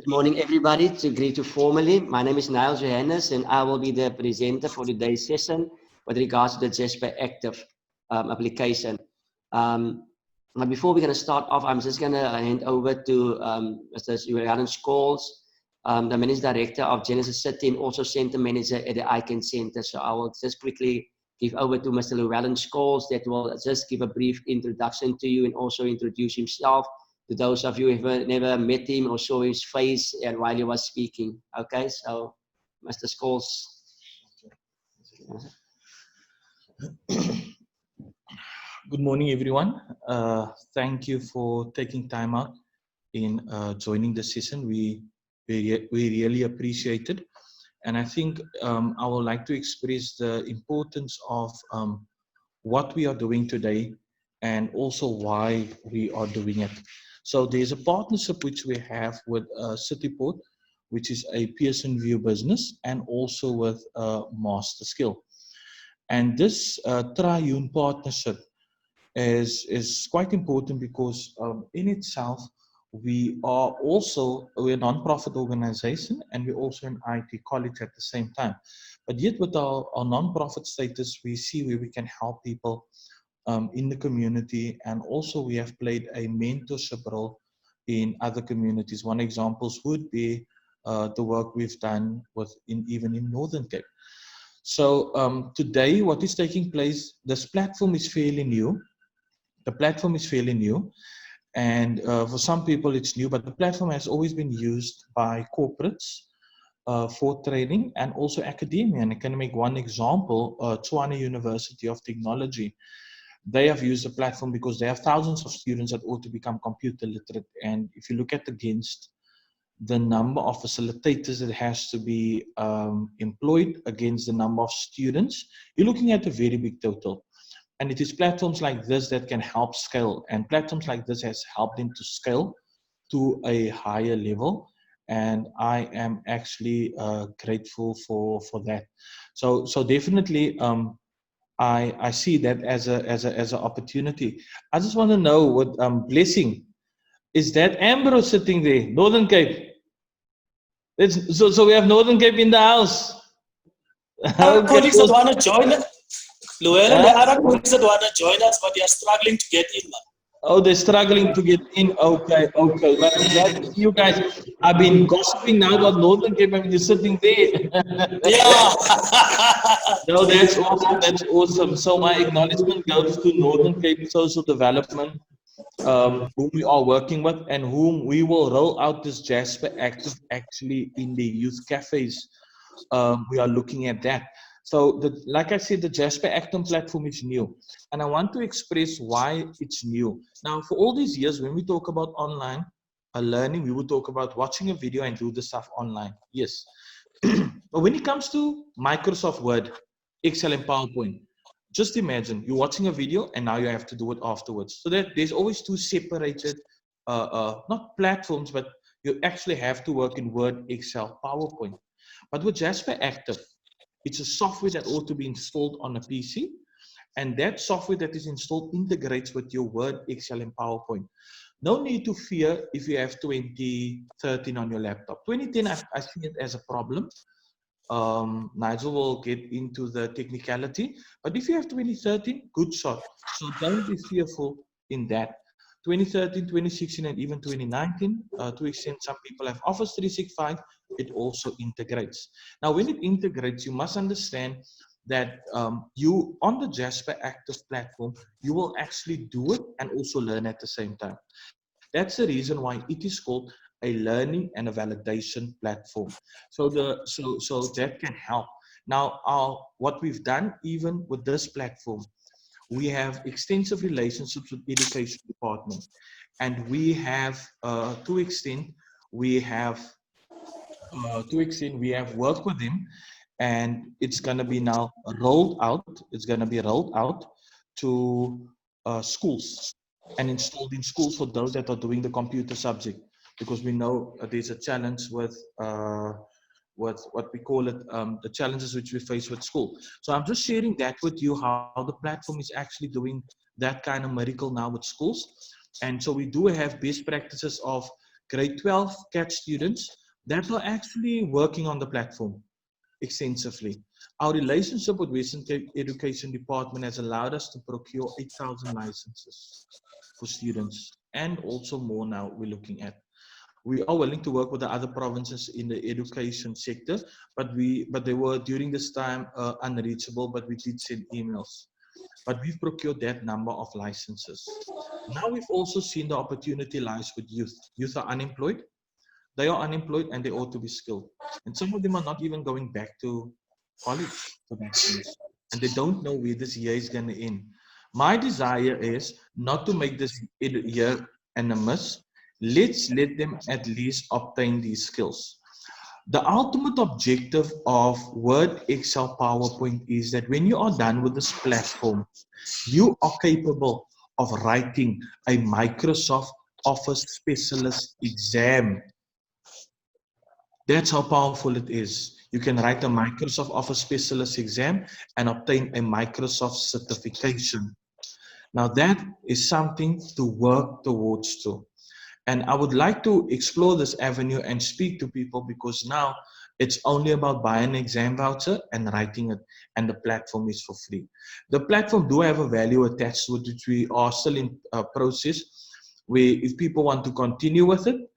Good morning, everybody. To greet you formally, my name is Niall Johannes, and I will be the presenter for today's session with regards to the Jasperactive application. But before we're going to start off, I'm just going to hand over to Mr. Julian Scholes, the Managing Director of Genesis City and also Center Manager at the ICANN Center. So I will just quickly give over to Mr. Llewellyn Scholes that will just give a brief introduction to you and also introduce himself to those of you who have never met him or saw his face and while he was speaking. Okay, so Mr. Scholes. Good morning, everyone. Thank you for taking time out in joining the session. We really appreciate it. And I think I would like to express the importance of what we are doing today and also why we are doing it. So there's a partnership which we have with Cityport, which is a Pearson View business, and also with Master Skill. And this triune partnership is quite important because in itself, we're a non-profit organization and we're also an IT college at the same time. But yet with our non-profit status, we see where we can help people in the community, and also we have played a mentorship role in other communities. One example would be the work we've done even in Northern Cape. So today, what is taking place, this platform is fairly new. The platform is fairly new, and for some people it's new, but the platform has always been used by corporates for training and also academia. And I can make one example, Tshwane University of Technology. They have used the platform because they have thousands of students that ought to become computer literate. And if you look at against the number of facilitators that has to be employed against the number of students, you're looking at a very big total. And it is platforms like this that can help scale. And platforms like this has helped them to scale to a higher level. And I am actually grateful for that. So definitely, I see that as an opportunity. I just want to know what Blessing, is that Ambrose sitting there, Northern Cape? So we have Northern Cape in the house. Okay. Colleagues that want to join us, Llewellyn, there are colleagues that want to join us, but they are struggling to get in. Oh, they're struggling to get in. Okay. But I'm glad to see you guys. I've been gossiping now about Northern Cape. I mean, you're sitting there. Yeah. No, that's awesome. That's awesome. So my acknowledgement goes to Northern Cape Social Development, whom we are working with, and whom we will roll out this Jasperactive actually in the youth cafes. We are looking at that. So, like I said, the Jasperactive platform is new, and I want to express why it's new. Now, for all these years, when we talk about online learning, we will talk about watching a video and do the stuff online. Yes, but when it comes to Microsoft Word, Excel, and PowerPoint, just imagine you're watching a video and now you have to do it afterwards. So that there's always two separated, not platforms, but you actually have to work in Word, Excel, PowerPoint. But with Jasperactive, it's a software that ought to be installed on a PC, and that software that is installed integrates with your Word, Excel, and PowerPoint. No need to fear if you have 2013 on your laptop. 2010, I see it as a problem. Nigel will get into the technicality, but if you have 2013, good shot. So don't be fearful in that. 2013, 2016, and even 2019, to extent some people have Office 365, it also integrates. Now, when it integrates, you must understand that you, on the Jasperactive platform, you will actually do it and also learn at the same time. That's the reason why it is called a learning and a validation platform. So that can help. Now, what we've done, even with this platform, we have extensive relationships with education department, and we have to extent we have worked with them, and it's going to be now rolled out. It's going to be rolled out to schools and installed in schools for those that are doing the computer subject, because we know there's a challenge with what we call it, the challenges which we face with school. So I'm just sharing that with you, how the platform is actually doing that kind of miracle now with schools. And so we do have best practices of grade 12 catch students that are actually working on the platform extensively. Our relationship with Western Cape Education Department has allowed us to procure 8,000 licenses for students, and also more now we're looking at. We are willing to work with the other provinces in the education sector, but they were during this time unreachable, but we did send emails. But we've procured that number of licenses. Now we've also seen the opportunity lies with youth. Youth are unemployed. They are unemployed and they ought to be skilled. And some of them are not even going back to college, for instance, and they don't know where this year is going to end. My desire is not to make this year an a miss. Let's let them at least obtain these skills. The ultimate objective of Word, Excel, PowerPoint is that when you are done with this platform, you are capable of writing a Microsoft Office Specialist exam. That's how powerful it is. You can write a Microsoft Office Specialist exam and obtain a Microsoft certification. Now that is something to work towards too. And I would like to explore this avenue and speak to people, because now it's only about buying an exam voucher and writing it, and the platform is for free. The platform do have a value attached to it, which we are still in process, where if people want to continue with it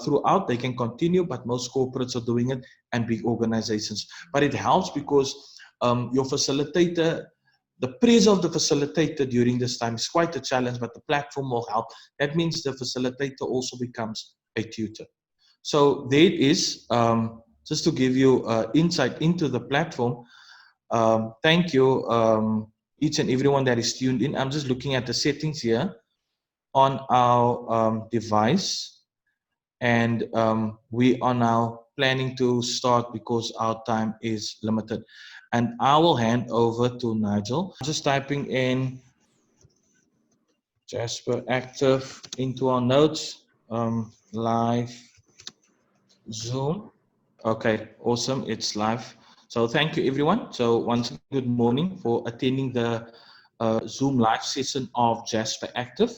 throughout, they can continue, but most corporates are doing it and big organizations. But it helps because your facilitator, the praise of the facilitator during this time is quite a challenge, but the platform will help. That means the facilitator also becomes a tutor. So there it is, just to give you insight into the platform. Thank you, each and everyone that is tuned in. I'm just looking at the settings here on our device, and we are now planning to start because our time is limited. And I will hand over to Nigel. Just typing in Jasperactive into our notes, live Zoom. Okay, awesome, it's live. So thank you everyone. So once again, good morning for attending the Zoom live session of Jasperactive.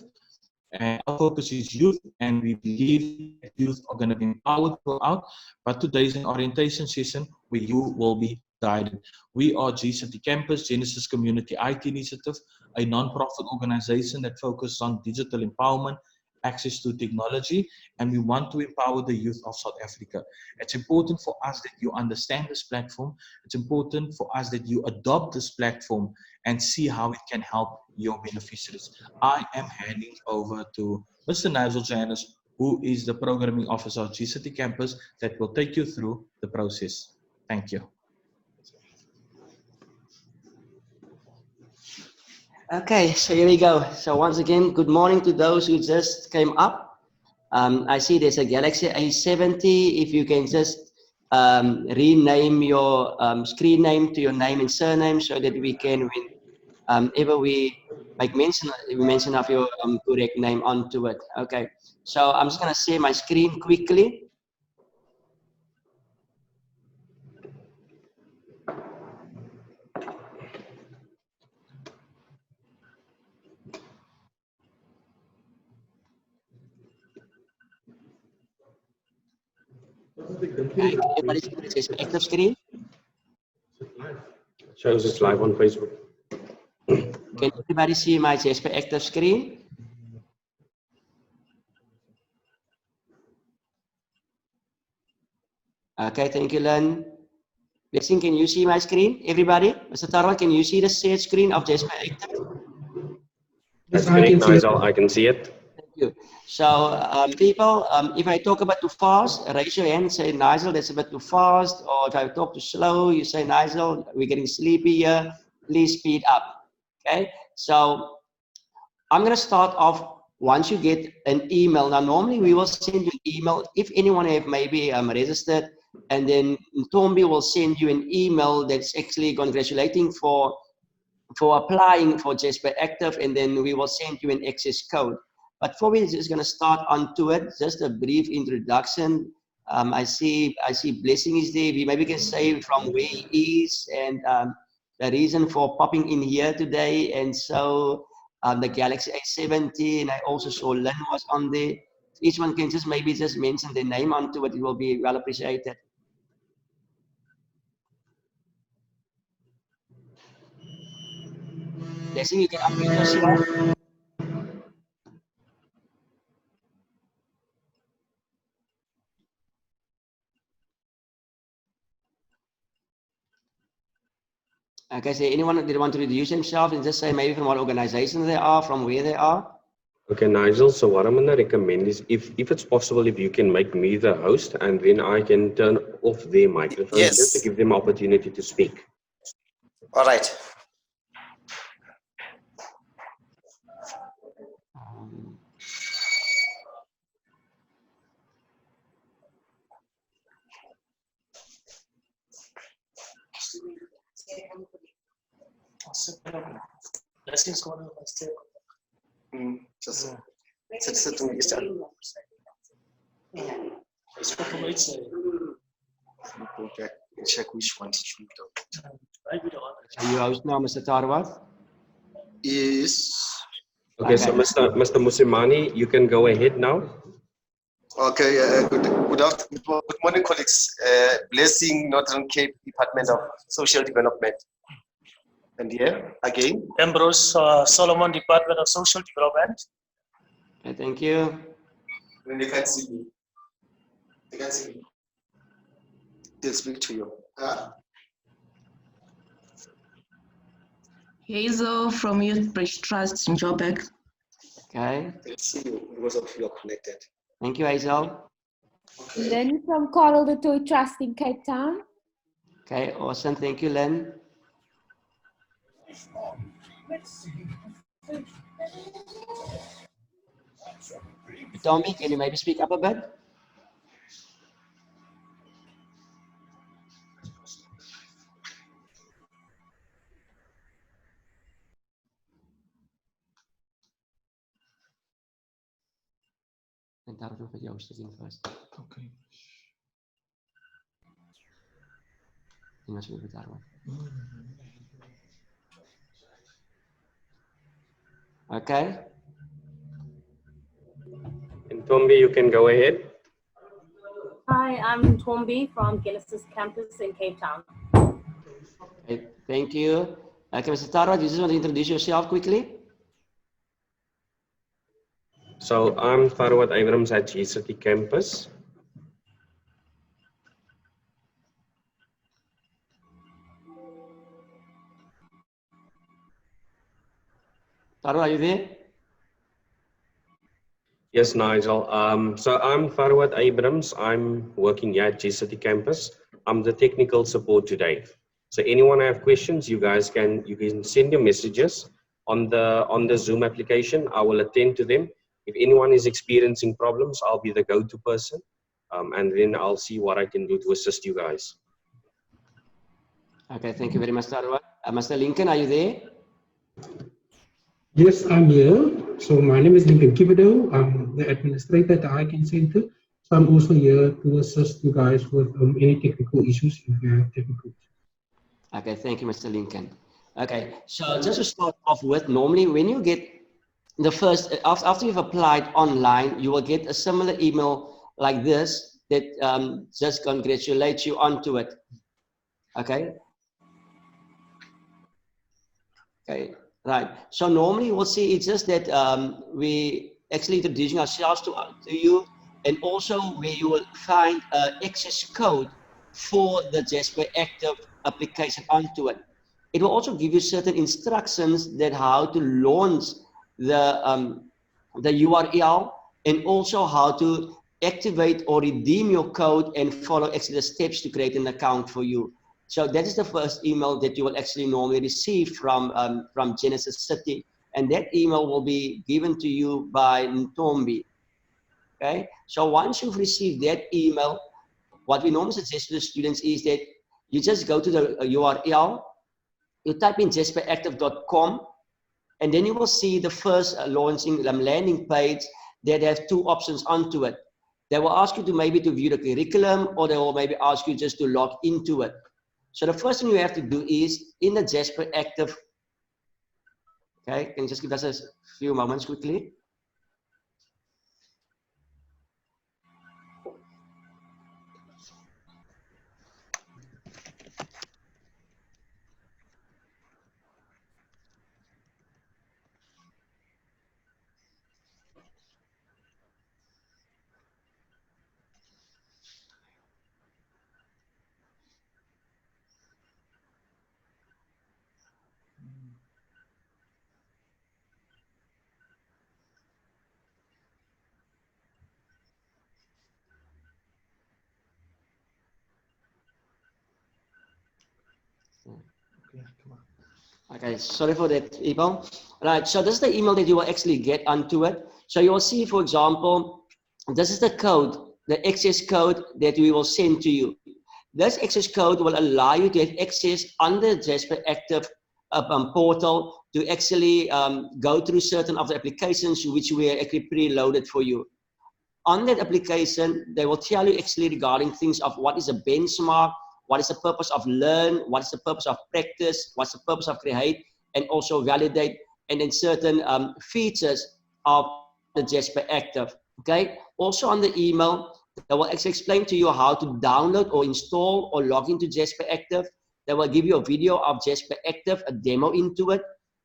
And our focus is youth, and we believe that youth are going to be empowered throughout. But today is an orientation session where you will be guided. We are GCT Campus, Genesis Community IT Initiative, a non-profit organization that focuses on digital empowerment, access to technology, and we want to empower the youth of South Africa. It's important for us that you understand this platform. It's important for us that you adopt this platform and see how it can help your beneficiaries. I am handing over to Mr. Nigel Janus, who is the Programming Officer of GCT Campus, that will take you through the process. Thank you. Okay, so here we go. So once again, good morning to those who just came up. I see there's a Galaxy A70. If you can just rename your screen name to your name and surname, so that we can, whenever we make mention of your correct name onto it. Okay, so I'm just gonna share my screen quickly. Okay, everybody see the Jasperactive screen? Shows it's live on Facebook. Can everybody see my Jasperactive screen? Okay, thank you, Len. Blessing, can you see my screen? Everybody? Mr. Tarwal, can you see the shared screen of Jasperactive? That's correct, Nigel. I can see it. Thank you. So, people, if I talk a bit too fast, raise your hand, say, Nigel, that's a bit too fast. Or if I talk too slow, you say, Nigel, we're getting sleepy here. Please speed up. Okay? So, I'm going to start off once you get an email. Now, normally we will send you an email if anyone have maybe registered, and then Tombi will send you an email that's actually congratulating for applying for Jasperactive, and then we will send you an access code. But before we're just going to start onto it, just a brief introduction. I see Blessing is there. We maybe can say from where he is and the reason for popping in here today. And so the Galaxy A70, and I also saw Lynn was on there. each one can just maybe just mention their name onto it, it will be well appreciated. Blessing, you can unmute yourself. Okay, so anyone that want to introduce themselves and just say maybe from what organization they are, from where they are? Okay, Nigel, so what I'm going to recommend is if it's possible, if you can make me the host and then I can turn off their microphone just to give them opportunity to speak. All right. Check which one to shoot. Are you host now, Mr. Tarwat? Yes. Okay, so Mr. Musimani, you can go ahead now. Okay, good morning, colleagues. Blessing, Northern Cape Department of Social Development. And here, again, Ambrose Solomon, Department of Social Development. Okay, thank you. They can't see me. They can't see me. They'll speak to you. Hazel from Youth Bridge Trust in Joburg. Okay. They'll see you because of you're connected. Thank you, Hazel. Okay. Lynn from Coral the Toy Trust in Cape Town. Okay, awesome. Thank you, Lynn. Tommy, can you maybe speak up a bit? En daar nog met jou stukje vast. Okay. En was weer daar. Okay. And Tombi, you can go ahead. Hi, I'm Tombi from Genesis Campus in Cape Town. Okay, thank you. Okay, Mr. Tarwat, you just want to introduce yourself quickly? So I'm Tharwat Abrams at GCT Campus. Tarwat, are you there? Yes, Nigel. So I'm Tharwat Abrams. I'm working here at GCT Campus. I'm the technical support today. So anyone have questions, you can send your messages on the Zoom application. I will attend to them. If anyone is experiencing problems, I'll be the go-to person, and then I'll see what I can do to assist you guys. Okay, thank you very much, Tarwat. Mr. Lincoln, are you there? Yes, I'm here. So my name is Lincoln Kibido. I'm the administrator at the ICANN Center. So I'm also here to assist you guys with any technical issues if you have technical issues. Okay, thank you, Mr. Lincoln. Okay, so just to start off with, normally when you get the first, after you've applied online, you will get a similar email like this that just congratulates you onto it. Okay. Okay, right. So normally you will see it's just that we actually introducing ourselves to you, and also where you will find an access code for the Jasperactive application onto it. It will also give you certain instructions that how to launch the URL, and also how to activate or redeem your code and follow actually the steps to create an account for you. So that is the first email that you will actually normally receive from Genesis City, and that email will be given to you by Ntombi. Okay, so once you've received that email, what we normally suggest to the students is that you just go to the URL, you type in jasperactive.com, and then you will see the first launching landing page that have two options onto it. They will ask you to maybe to view the curriculum, or they will maybe ask you just to log into it. So the first thing you have to do is in the Jasperactive. Okay, can you just give us a few moments quickly? Okay, sorry for that, people. Right, so this is the email that you will actually get onto it. So you will see, for example, this is the code, the access code that we will send to you. This access code will allow you to have access on the Jasperactive portal to actually go through certain of the applications which we are actually preloaded for you. On that application, they will tell you actually regarding things of what is a benchmark, what is the purpose of learn, what is the purpose of practice, what's the purpose of create, and also validate, and then certain features of the Jasperactive. Okay. Also on the email, they will actually explain to you how to download or install or log into Jasperactive. They will give you a video of Jasperactive, a demo into it,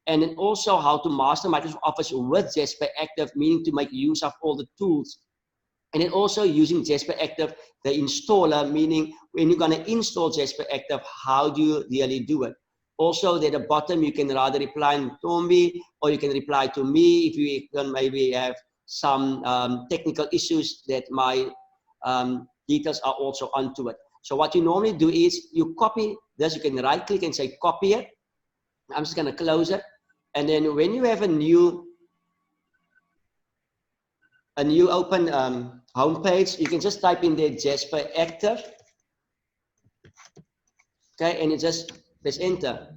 and then also how to master Microsoft Office with Jasperactive, meaning to make use of all the tools. And then also using Jasperactive, the installer, meaning when you're going to install Jasperactive, how do you really do it? Also, at the bottom, you can rather reply to Tombi, or you can reply to me if you can maybe have some technical issues that my details are also onto it. So what you normally do is you copy this, you can right click and say copy it. I'm just going to close it. And then when you have a new open home page, you can just type in there Jasperactive. Okay, and you just press enter.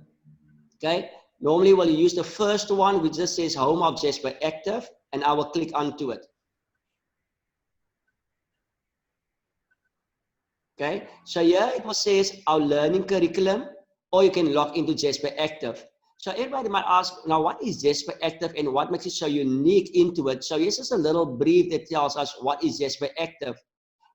Okay, normally we'll use the first one which just says home of Jasperactive, and I will click onto it. Okay, so here it will says our learning curriculum, or you can log into Jasperactive. So everybody might ask, now what is Jasperactive and what makes it so unique into it? So here's just a little brief that tells us what is Jasperactive.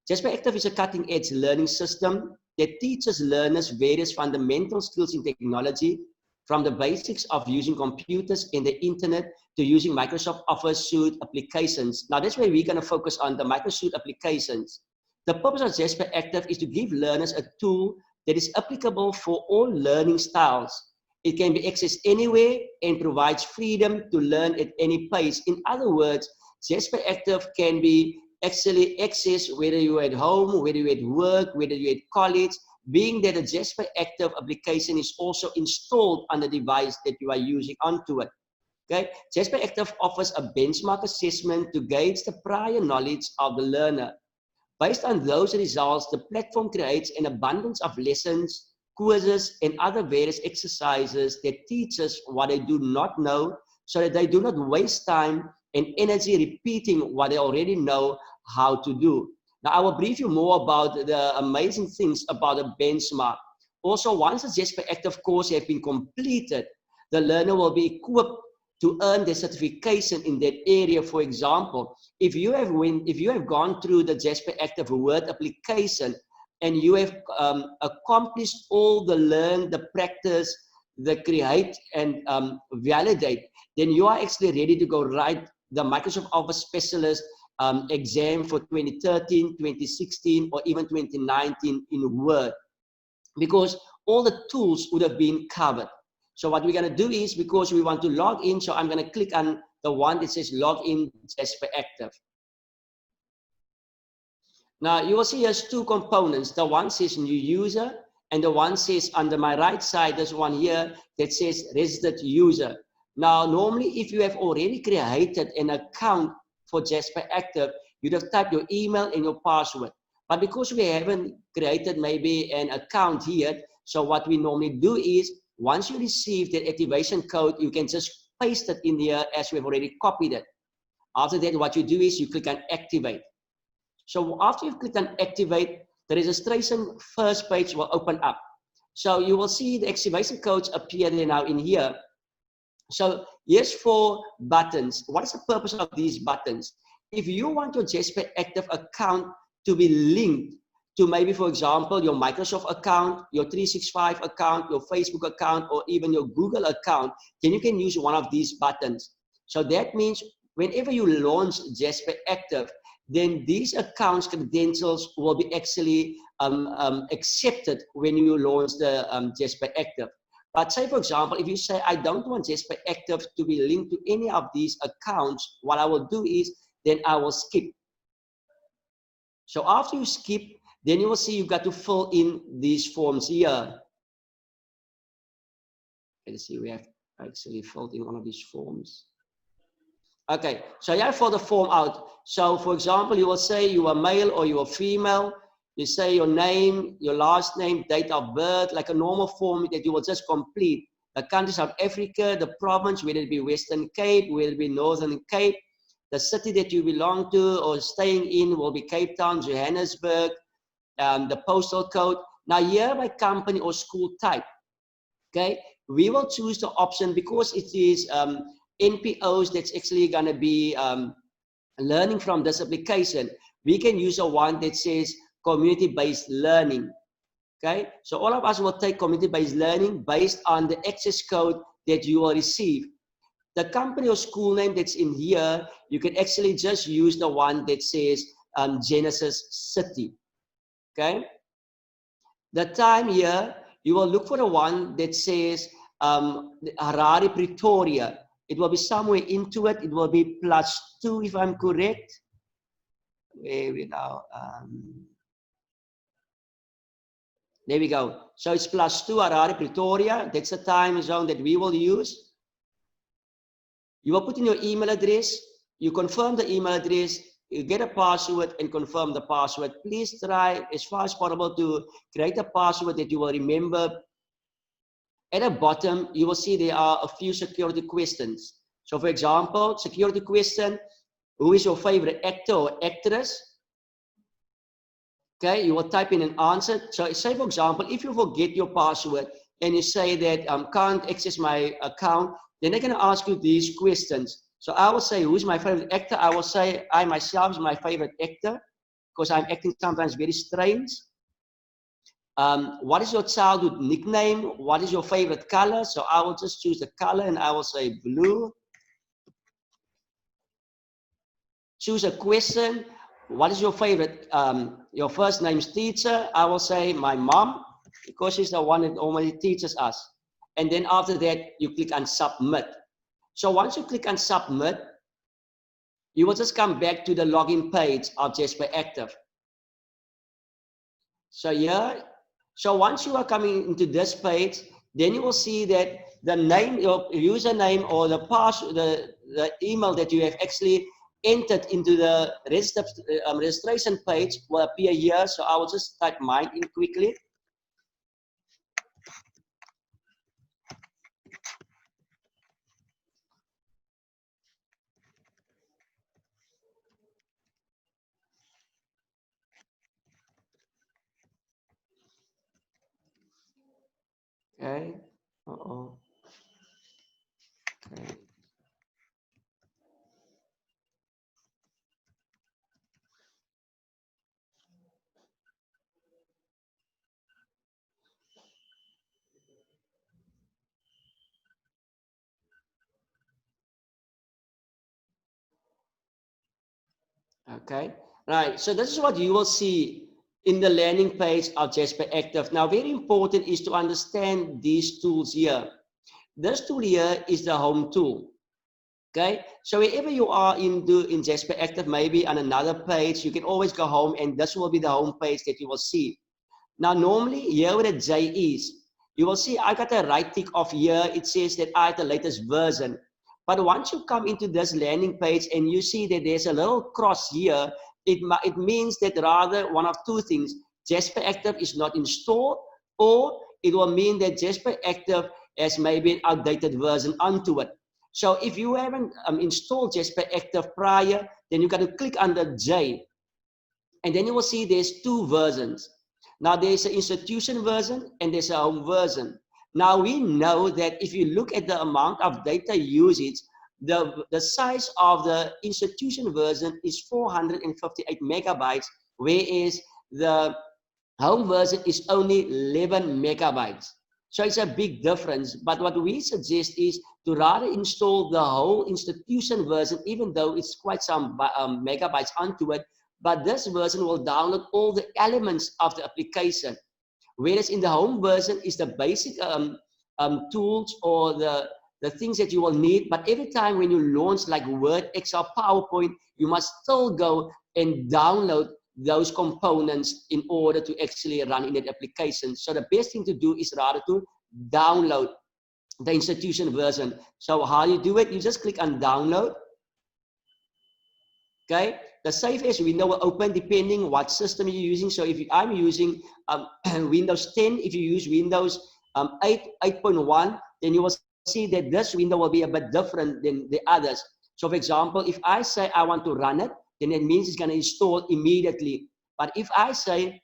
Jasperactive is a cutting-edge learning system that teaches learners various fundamental skills in technology, from the basics of using computers and the internet to using Microsoft Office suite applications. Now that's where we're going to focus on the Microsoft applications. The purpose of Jasperactive is to give learners a tool that is applicable for all learning styles. It can be accessed anywhere and provides freedom to learn at any pace. In other words, Jasperactive can be actually access whether you're at home, whether you're at work, whether you're at college, being that a Jasperactive application is also installed on the device that you are using onto it. Okay, Jasperactive offers a benchmark assessment to gauge the prior knowledge of the learner. Based on those results, the platform creates an abundance of lessons, quizzes, and other various exercises that teach us what they do not know, so that they do not waste time and energy repeating what they already know how to do. Now, I will brief you more about the amazing things about a benchmark. Also, once the Jasperactive course has been completed, the learner will be equipped to earn the certification in that area. For example, if you have gone through the Jasperactive Word application and you have accomplished all the learn, the practice, the create, and validate, then you are actually ready to go write the Microsoft Office Specialist exam for 2013, 2016, or even 2019 in Word, because all the tools would have been covered. So what we're going to do is, because we want to log in, so I'm going to click on the one that says log in Jasperactive. Now you will see there's two components. The one says new user, and the one says under my right side, there's one here that says registered user. Now, normally if you have already created an account for Jasperactive, you'd have typed your email and your password. But because we haven't created maybe an account here, so what we normally do is, once you receive the activation code, you can just paste it in here as we've already copied it. After that, what you do is you click on activate. So after you've clicked on activate, the registration first page will open up. So you will see the activation codes appear there now in here. So here's 4 buttons. What is the purpose of these buttons? If you want your Jasperactive account to be linked to maybe, for example, your Microsoft account, your 365 account, your Facebook account, or even your Google account, then you can use one of these buttons. So that means whenever you launch Jasperactive, then these accounts credentials will be actually accepted when you launch the Jasperactive. But say, for example, if you say, I don't want Jasperactive to be linked to any of these accounts, what I will do is, then I will skip. So after you skip, then you will see you've got to fill in these forms here. Let's see, we have actually filled in one of these forms. Okay, so you fill the form out. So for example, you will say you are male or you are female. You say your name, your last name, date of birth, like a normal form that you will just complete. The country South Africa, the province, whether it be Western Cape, whether it be Northern Cape, the city that you belong to or staying in will be Cape Town, Johannesburg, the postal code. Now here by company or school type, okay, we will choose the option because it is NPOs that's actually going to be learning from this application. We can use a one that says community-based learning. Okay, so all of us will take community-based learning based on the access code that you will receive. The company or school name that's in here, you can actually just use the one that says Genesis City. Okay, the time here, you will look for the one that says Harare Pretoria. It will be somewhere into it. It will be +2 if I'm correct. Where we now? There we go. So it's +2 Harare Pretoria. That's the time zone that we will use. You will put in your email address. You confirm the email address. You get a password and confirm the password. Please try as far as possible to create a password that you will remember. At the bottom, you will see there are a few security questions. So for example, security question, who is your favorite actor or actress? Okay, you will type in an answer. So say for example, if you forget your password and you say that can't access my account, then they're gonna ask you these questions. So I will say, who's my favorite actor? I will say, I myself is my favorite actor because I'm acting sometimes very strange. What is your childhood nickname? What is your favorite color? So I will just choose the color and I will say blue. Choose a question. What is your favorite, your first name's teacher? I will say my mom because she's the one that normally teaches us. And then after that, you click on submit. So once you click on submit, you will just come back to the login page of Jasperactive. So here, so once you are coming into this page, then you will see that the name, your username or the password, the email that you have actually entered into the registration page will appear here. So I will just type mine in quickly. Okay. Uh-oh. Okay. Okay, right. So this is what you will see in the landing page of Jasperactive. Now, very important is to understand these tools here. This tool here is the home tool. Okay, so wherever you are in Jasperactive, maybe on another page, you can always go home and this will be the home page that you will see. Now, normally here where the J is, you will see I got a right tick off here. It says that I have the latest version. But once you come into this landing page and you see that there's a little cross here, it means that rather one of two things, Jasperactive is not installed, or it will mean that Jasperactive has maybe an outdated version onto it. So if you haven't installed Jasperactive prior, then you got to click on the J. And then you will see there's two versions. Now there's an institution version and there's a home version. Now we know that if you look at the amount of data usage, the size of the institution version is 458 megabytes, whereas the home version is only 11 megabytes. So it's a big difference. But what we suggest is to rather install the whole institution version, even though it's quite some megabytes onto it, but this version will download all the elements of the application. Whereas in the home version is the basic tools or the things that you will need. But every time when you launch like Word, Excel, PowerPoint, you must still go and download those components in order to actually run in that application. So the best thing to do is rather to download the institution version. So how you do it, you just click on download. Okay, the Save As window will open depending what system you're using. So if I'm using Windows 10, if you use Windows 8.1, then you will see that this window will be a bit different than the others. So for example, if I say I want to run it, then it means it's going to install immediately. But if I say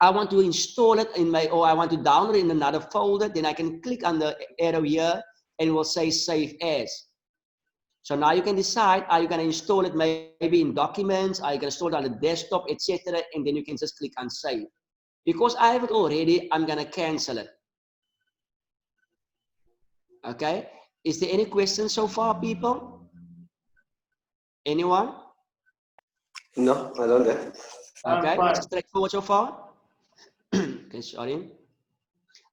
I want to install it in my, or I want to download it in another folder, then I can click on the arrow here and it will say Save As. So now you can decide, are you going to install it maybe in documents, are you going to install it on the desktop, etc. And then you can just click on save. Because I have it already, I'm going to cancel it. Okay. Is there any questions so far, people? Anyone? No, I don't have. Okay, straightforward so far. Okay, sorry.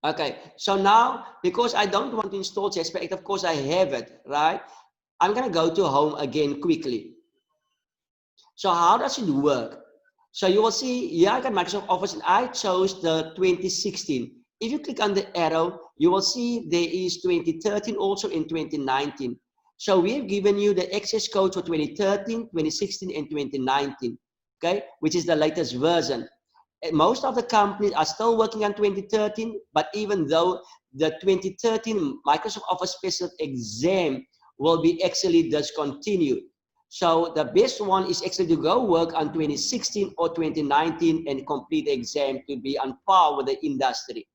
Okay, so now, because I don't want to install Jasperactive, of course I have it, right? I'm going to go to home again quickly. So how does it work? So you will see here I got Microsoft Office and I chose the 2016. If you click on the arrow, you will see there is 2013 also in 2019. So we have given you the access code for 2013, 2016, and 2019, okay, which is the latest version. Most of the companies are still working on 2013, but even though the 2013 Microsoft Office Specialist exam will be actually discontinued. So the best one is actually to go work on 2016 or 2019 and complete the exam to be on par with the industry.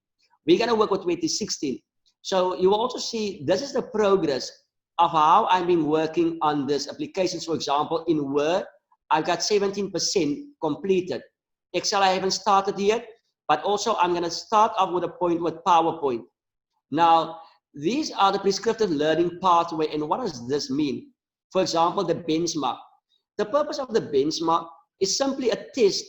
We're going to work with 2016. So you will also see this is the progress of how I've been working on this applications. For example, in Word, I've got 17% completed. Excel, I haven't started yet, but also I'm going to start off with a point with PowerPoint. Now, these are the prescriptive learning pathway, and what does this mean? For example, the benchmark. The purpose of the benchmark is simply a test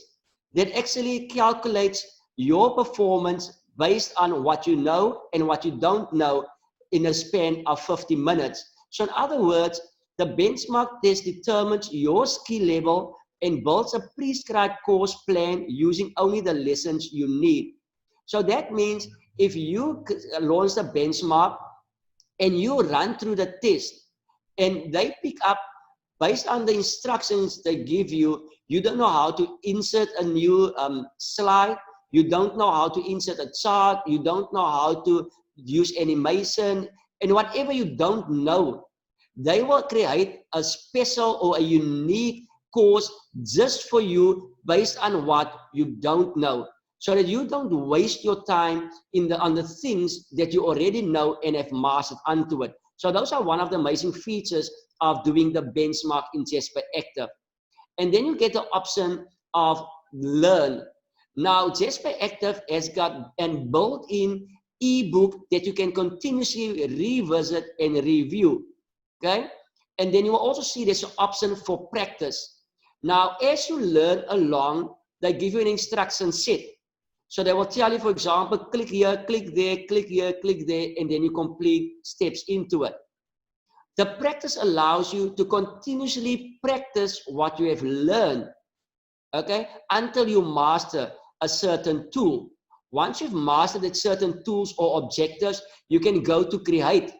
that actually calculates your performance based on what you know and what you don't know in a span of 50 minutes. So in other words, the benchmark test determines your skill level and builds a prescribed course plan using only the lessons you need. So that means if you launch the benchmark and you run through the test and they pick up based on the instructions they give you, you don't know how to insert a new slide, you don't know how to insert a chart, you don't know how to use animation, and whatever you don't know, they will create a special or a unique course just for you based on what you don't know, so that you don't waste your time on the things that you already know and have mastered onto it. So those are one of the amazing features of doing the benchmark in Jasperactive. And then you get the option of learn. Now Jasperactive has got an built-in ebook that you can continuously revisit and review. Okay, and then you will also see there's an option for practice. Now, as you learn along, they give you an instruction set. So they will tell you, for example, click here, click there, click here, click there, and then you complete steps into it. The practice allows you to continuously practice what you have learned, okay, until you master a certain tool. Once you've mastered a certain tools or objectives, you can go to create.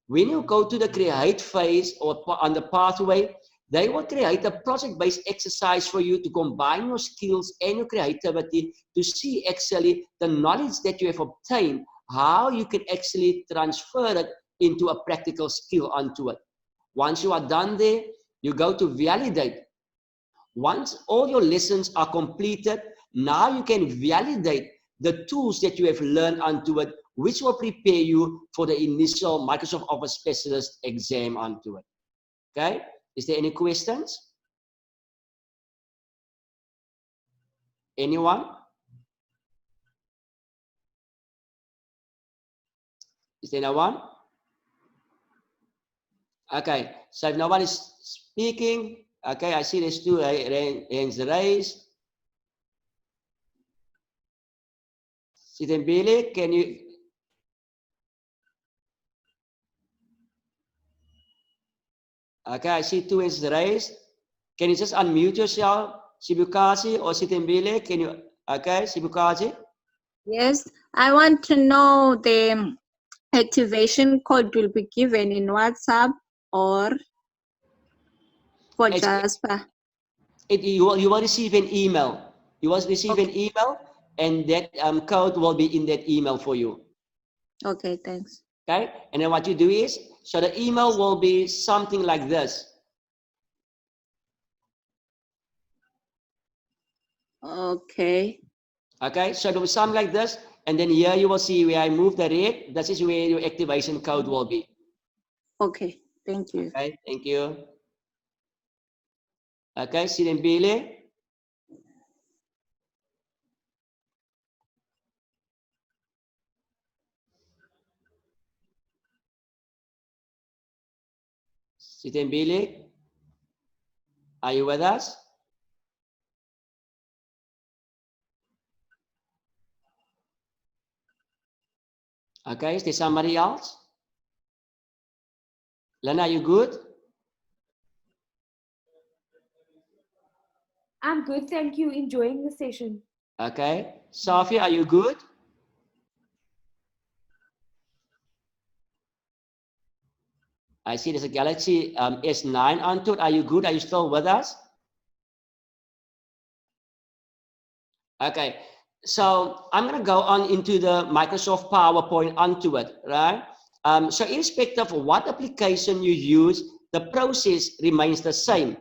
When you go to the create phase or on the pathway, they will create a project-based exercise for you to combine your skills and your creativity to see actually the knowledge that you have obtained, how you can actually transfer it into a practical skill onto it. Once you are done there, you go to validate. Once all your lessons are completed, now you can validate the tools that you have learned onto it, which will prepare you for the initial Microsoft Office Specialist exam onto it. Okay? Is there any questions? Anyone? Is there no one? Okay, so if no one is speaking, okay, I see there's two hands raised. Sitembele, can you? Okay, I see two hands raised. Can you just unmute yourself, Sibukazi or Sitembele? Can you? Okay, Sibukazi. Yes, I want to know the activation code will be given in WhatsApp or for It's, Jasper? you will receive an email. You will receive an email, and that code will be in that email for you. Okay, thanks. Okay, and then what you do is, so the email will be something like this. Okay. Okay, so it will be something like this, and then here you will see where I move the red. This is where your activation code will be. Okay, thank you. Okay, thank you. Okay, Sirembele. Sitembele, are you with us? Okay, is there somebody else? Lena, are you good? I'm good, thank you. Enjoying the session. Okay, Sophie, are you good? I see there's a Galaxy S9 onto it. Are you good? Are you still with us? Okay, so I'm going to go on into the Microsoft PowerPoint onto it, right? So irrespective of what application you use, the process remains the same,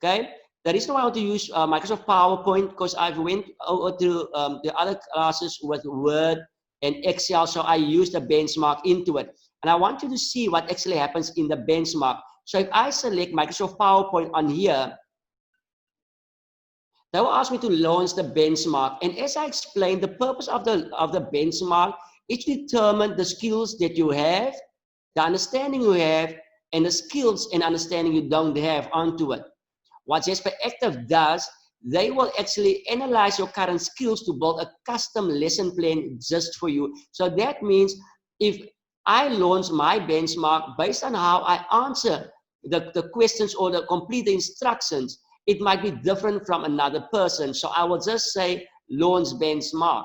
okay? The reason why I want to use Microsoft PowerPoint, because I've went over to the other classes with Word and Excel, so I use the benchmark into it. And I want you to see what actually happens in the benchmark. So if I select Microsoft PowerPoint on here, they will ask me to launch the benchmark. And as I explained, the purpose of the benchmark is to determine the skills that you have, the understanding you have, and the skills and understanding you don't have onto it. What Jasperactive does, they will actually analyze your current skills to build a custom lesson plan just for you. So that means if I launch my benchmark based on how I answer the questions or the complete the instructions, it might be different from another person. So I will just say launch benchmark.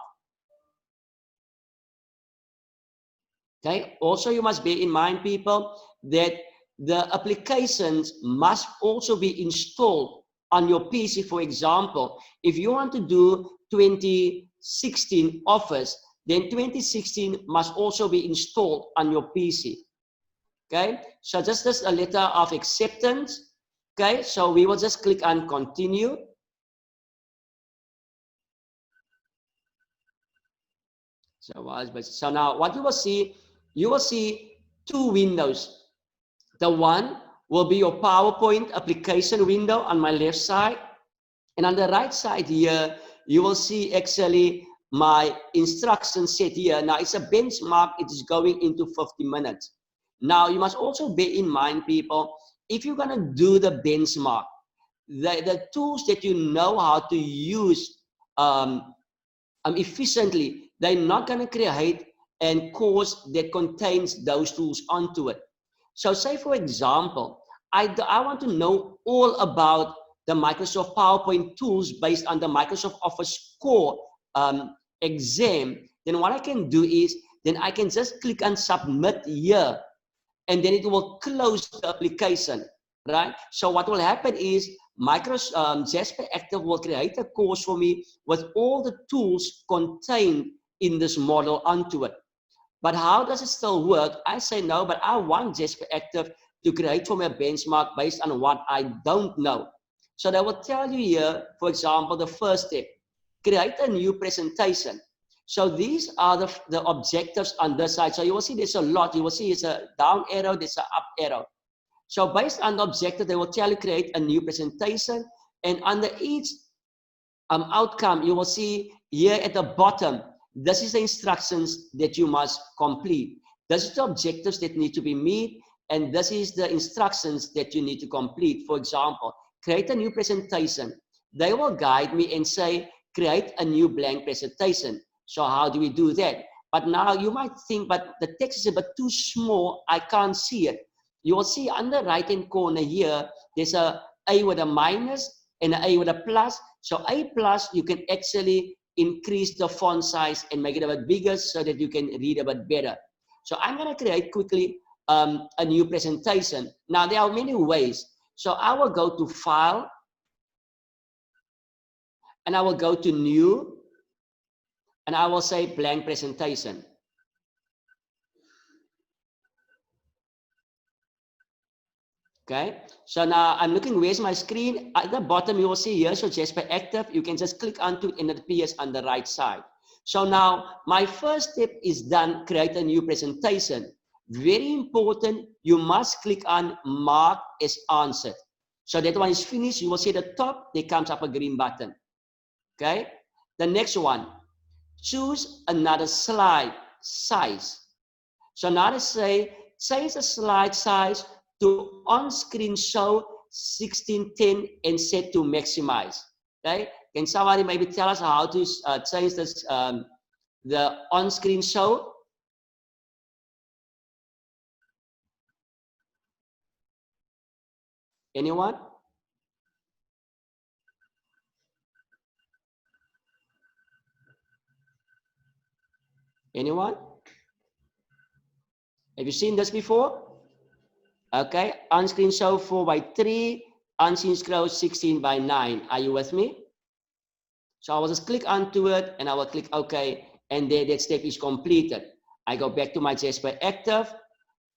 Okay, also you must bear in mind, people, that the applications must also be installed on your PC. For example, if you want to do 2016 Office, then 2016 must also be installed on your PC. Okay, so just a letter of acceptance. Okay, so we will just click on continue. So now what you will see two windows. The one will be your PowerPoint application window on my left side. And on the right side here, you will see actually my instruction set here. Now it's a benchmark, it is going into 50 minutes. Now you must also bear in mind, people, if you're gonna do the benchmark, the tools that you know how to use efficiently, they're not gonna create a course that contains those tools onto it. So say for example, I want to know all about the Microsoft PowerPoint tools based on the Microsoft Office Core exam. Then what I can do is, then I can just click on submit here, and then it will close the application, right? So what will happen is Jasperactive will create a course for me with all the tools contained in this model onto it. But how does it still work? I say no, but I want Jasperactive to create for me a benchmark based on what I don't know. So they will tell you here, for example, the first step, create a new presentation. So these are the objectives on this side. So you will see there's a lot. You will see it's a down arrow, there's an up arrow. So based on the objective, they will tell you create a new presentation. And under each outcome, you will see here at the bottom, this is the instructions that you must complete. This is the objectives that need to be met, and this is the instructions that you need to complete. For example, create a new presentation. They will guide me and say, create a new blank presentation. So how do we do that? But now you might think, but the text is a bit too small, I can't see it. You will see on the right-hand corner here, there's a with a minus and an A with a plus. So A plus, you can actually increase the font size and make it a bit bigger so that you can read a bit better. So I'm going to create quickly a new presentation. Now there are many ways. So I will go to File, and I will go to New, and I will say Blank Presentation. Okay, so now I'm looking, where's my screen? At the bottom, you will see here, so Jasperactive, you can just click onto it and it appears on the right side. So now my first step is done, create a new presentation. Very important, you must click on Mark as Answered. So that one is finished, you will see at the top, there comes up a green button. Okay, the next one, choose another slide size. So now let's say, change the slide size to on-screen show 16:10 and set to maximize. Okay, can somebody maybe tell us how to change this, the on-screen show? Anyone? Anyone? Have you seen this before? Okay, on-screen show 4:3, on-screen scroll 16:9. Are you with me? So I will just click onto it and I will click OK, and then that step is completed. I go back to my Jasperactive,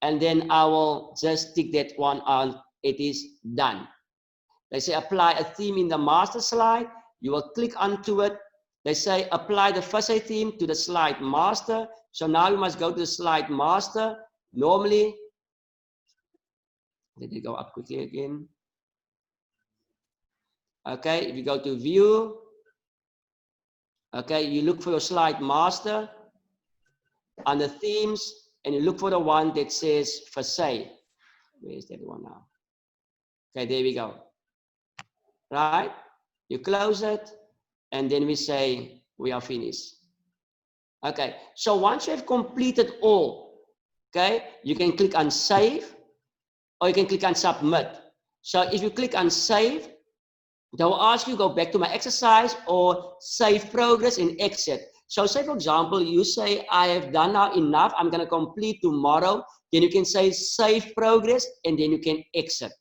and then I will just tick that one on. It is done. They say apply a theme in the master slide. You will click onto it. They say apply the first theme to the slide master. So now you must go to the slide master. Normally, let me go up quickly again. Okay, if you go to view, okay, you look for your slide master under themes, and you look for the one that says facade. Where is that one now? Okay, there we go. Right? You close it, and then we say we are finished. Okay, so once you have completed all, okay, you can click on save, or you can click on submit. So if you click on save, they will ask you go back to my exercise or save progress and exit. So say for example, you say I have done now enough, I'm going to complete tomorrow. Then you can say save progress and then you can exit.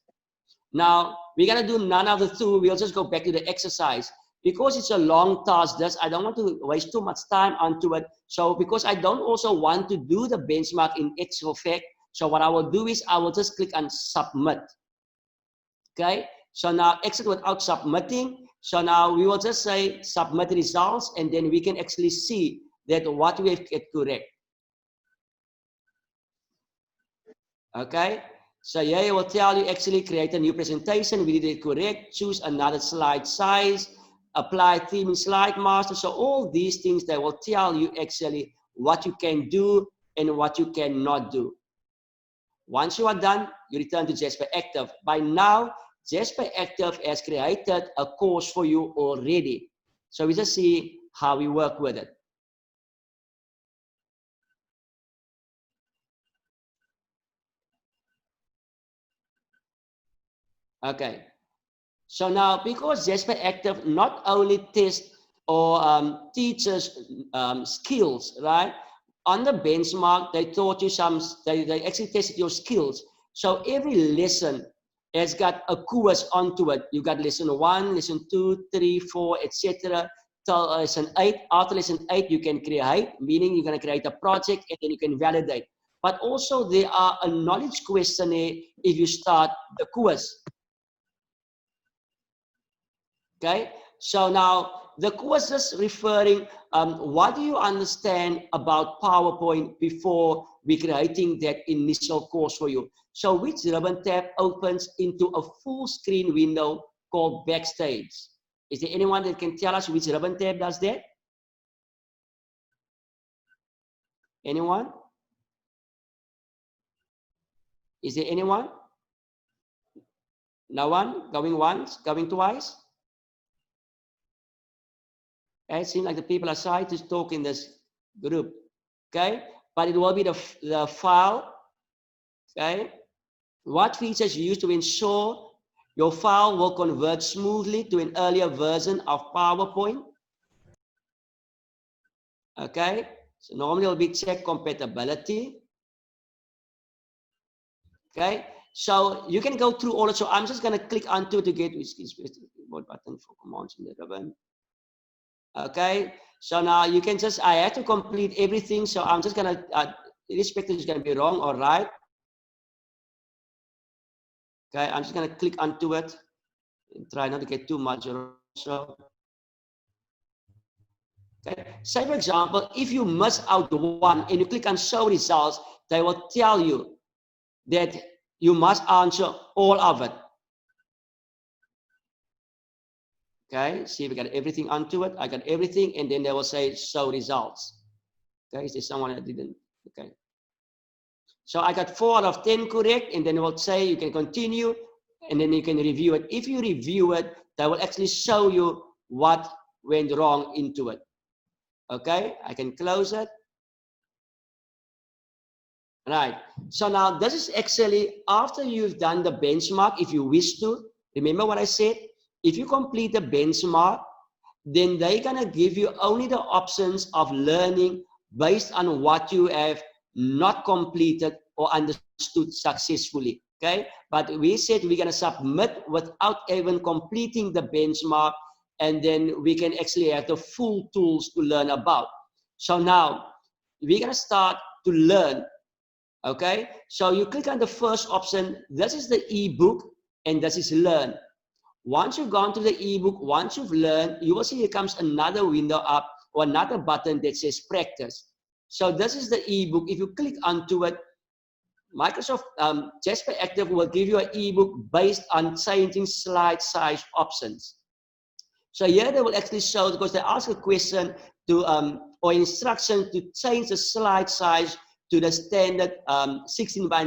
Now we're going to do none of the two. We'll just go back to the exercise. Because it's a long task, this, I don't want to waste too much time onto it. So because I don't also want to do the benchmark in actual fact, so what I will do is I will just click on submit. Okay, so now exit without submitting. So now we will just say submit results, and then we can actually see that what we have get correct. Okay, so here it will tell you actually create a new presentation. We did it correct. Choose another slide size. Apply theme in slide master. So all these things, they will tell you actually what you can do and what you cannot do. Once you are done, you return to Jasperactive. By now, Jasperactive has created a course for you already. So we just see how we work with it. Okay. So now, because Jasperactive not only tests or teaches skills, right? On the benchmark, they taught you they actually tested your skills. So every lesson has got a quiz onto it. You got lesson 1, lesson 2, 3, 4, etc. Till lesson 8. After lesson 8, you can create, meaning you're going to create a project and then you can validate. But also there are a knowledge questionnaire if you start the quiz. Okay, so now the quiz is referring, what do you understand about PowerPoint before we creating that initial course for you? So which ribbon tab opens into a full screen window called Backstage? Is there anyone that can tell us which ribbon tab does that? Anyone? Is there anyone? No one? Going once? Going twice? It seems like the people are shy to talk in this group, okay? But it will be the file, okay? What features you use to ensure your file will convert smoothly to an earlier version of PowerPoint? Okay, so normally it will be check compatibility. Okay, so you can go through all it. So I'm just going to click onto to get which is the keyboard button for commands in the ribbon. Okay, so now you can just, I have to complete everything. So I'm just going to, irrespective is going to be wrong or right. Okay, I'm just going to click onto it and try not to get too much also. Okay. Say for example, if you miss out one and you click on show results, they will tell you that you must answer all of it. Okay, see if we got everything onto it. I got everything, and then they will say show results. Okay, is there someone that didn't? Okay. So I got 4 out of 10 correct, and then it will say you can continue, and then you can review it. If you review it, they will actually show you what went wrong into it. Okay, I can close it. Right. So now this is actually after you've done the benchmark, if you wish to. Remember what I said? If you complete the benchmark, then they're going to give you only the options of learning based on what you have not completed or understood successfully. Okay. But we said we're going to submit without even completing the benchmark, and then we can actually have the full tools to learn about. So now we're going to start to learn. Okay, so you click on the first option. This is the ebook, and this is learn. Once you've gone to the ebook, once you've learned, you will see here comes another window up or another button that says practice. So this is the ebook. If you click onto it, Microsoft Jasperactive will give you an ebook based on changing slide size options. So here they will actually show, because they ask a question to or instruction to change the slide size to the standard 16:9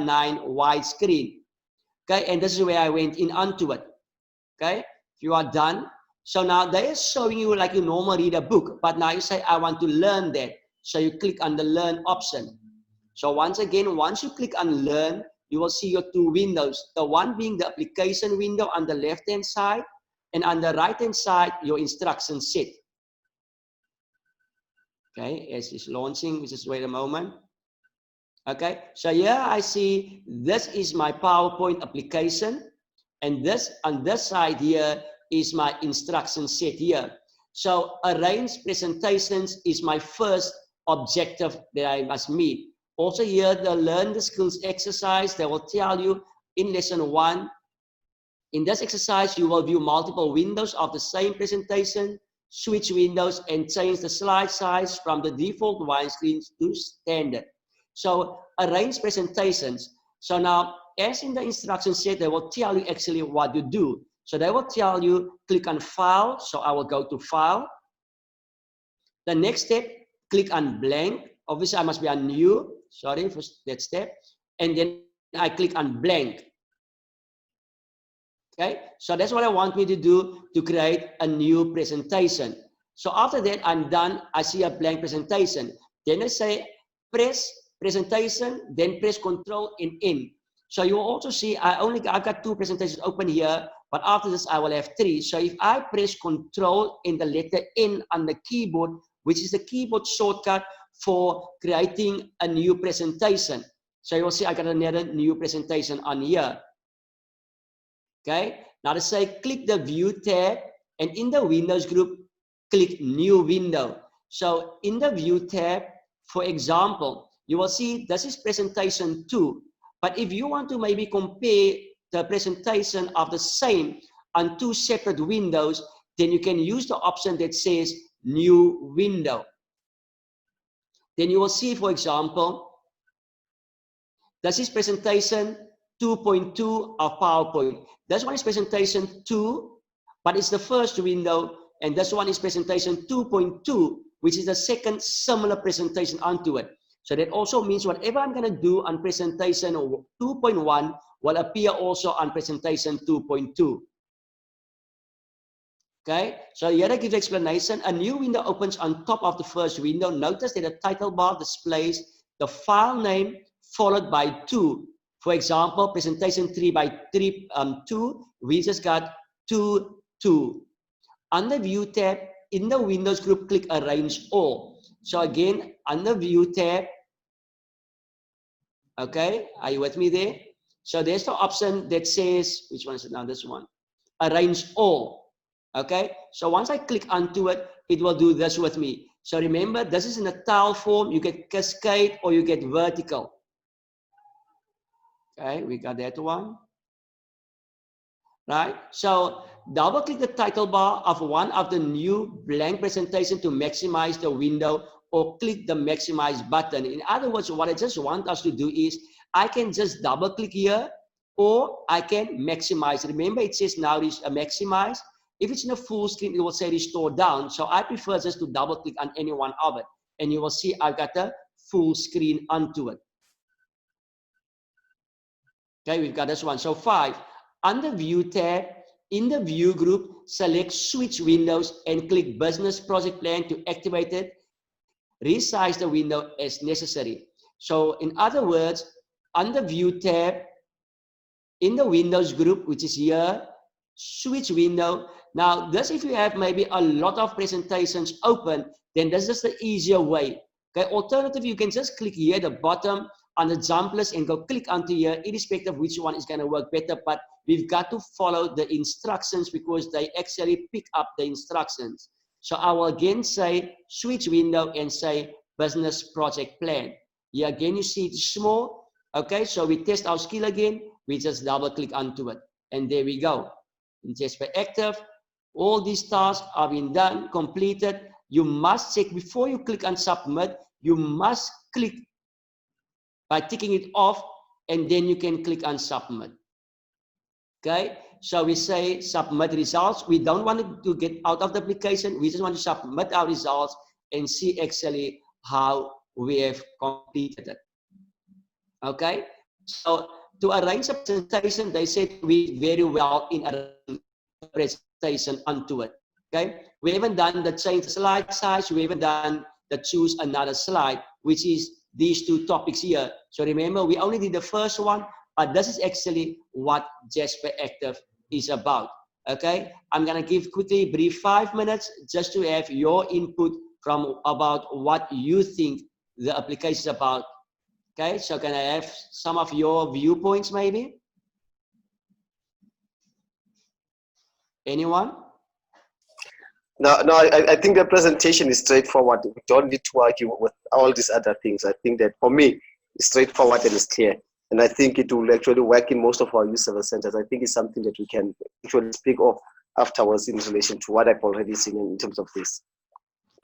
widescreen. Okay, and this is where I went in onto it. Okay, if you are done. So now they are showing you like you normally read a book, but now you say, I want to learn that. So you click on the learn option. So once again, once you click on learn, you will see your 2 windows. The one being the application window on the left-hand side, and on the right-hand side, your instruction set. Okay, as it's launching, just wait a moment. Okay, so here I see this is my PowerPoint application, and this on this side here is my instruction set here. So arrange presentations is my first objective that I must meet. Also here, the learn the skills exercise, they will tell you in lesson 1. In this exercise, you will view multiple windows of the same presentation, switch windows, and change the slide size from the default widescreen to standard. So arrange presentations. So now, as in the instruction set, they will tell you actually what you do. So they will tell you, click on File. So I will go to File. The next step, click on Blank. Obviously, I must be on New. Sorry for that step. And then I click on Blank. Okay, so that's what I want me to do to create a new presentation. So after that, I'm done. I see a blank presentation. Then I say press presentation, then press Control and N. So you will also see I've got 2 presentations open here, but after this I will have 3. So if I press Control and the letter N on the keyboard, which is the keyboard shortcut for creating a new presentation. So you will see I got another new presentation on here. Okay, now to say click the View tab, and in the Windows group, click New Window. So in the View tab, for example, you will see this is presentation 2. But if you want to maybe compare the presentation of the same on 2 separate windows, then you can use the option that says New Window. Then you will see, for example, this is presentation 2.2 of PowerPoint. This one is presentation 2, but it's the first window, and this one is presentation 2.2, which is the second similar presentation onto it. So that also means whatever I'm going to do on presentation 2.1 will appear also on presentation 2.2. Okay, so here I give the explanation. A new window opens on top of the first window. Notice that the title bar displays the file name followed by 2. For example, presentation 3x2, we just got 2. On the View tab, in the Windows group, click Arrange All. So again, on the View tab, okay, are you with me there? So there's the option that says, which one is it now? This one, arrange all. Okay, so once I click onto it, it will do this with me. So remember, this is in a tile form. You get cascade or you get vertical. Okay, we got that one. Right, so double click the title bar of one of the new blank presentation to maximize the window, or click the maximize button. In other words, what I just want us to do is I can just double click here, or I can maximize. Remember, it says now is a maximize. If it's in a full screen, it will say restore down. So I prefer just to double click on any one of it, and you will see I've got a full screen onto it. Okay, we've got this one. So 5. Under View tab, in the View group, select Switch Windows and click Business Project Plan to activate it. Resize the window as necessary. So in other words, under View tab, in the Windows group, which is here, switch window. Now, this if you have maybe a lot of presentations open, then this is the easier way. Okay, alternative, you can just click here at the bottom on the jump list and go click onto here, irrespective of which one is going to work better. But we've got to follow the instructions because they actually pick up the instructions. So I will again say switch window and say business project plan. Here again, you see it's small. Okay, so we test our skill again. We just double click onto it. And there we go. In Jasperactive, all these tasks are being done, completed. You must check before you click on submit. You must click by ticking it off, and then you can click on submit. Okay, so we say submit results. We don't want to get out of the application. We just want to submit our results and see actually how we have completed it. Okay, so to arrange a presentation, they said we very well in arranging a presentation onto it. Okay, we haven't done the change the slide size. We haven't done the choose another slide, which is these two topics here. So remember, we only did the first one, but this is actually what Jasperactive is about. Okay, I'm gonna give quickly brief 5 minutes just to have your input from about what you think the application is about. Okay, so can I have some of your viewpoints maybe? Anyone? No, I think the presentation is straightforward. We don't need to argue with all these other things. I think that for me, it's straightforward and it's clear. And I think it will actually work in most of our youth service centers. I think it's something that we can actually speak of afterwards in relation to what I've already seen in terms of this.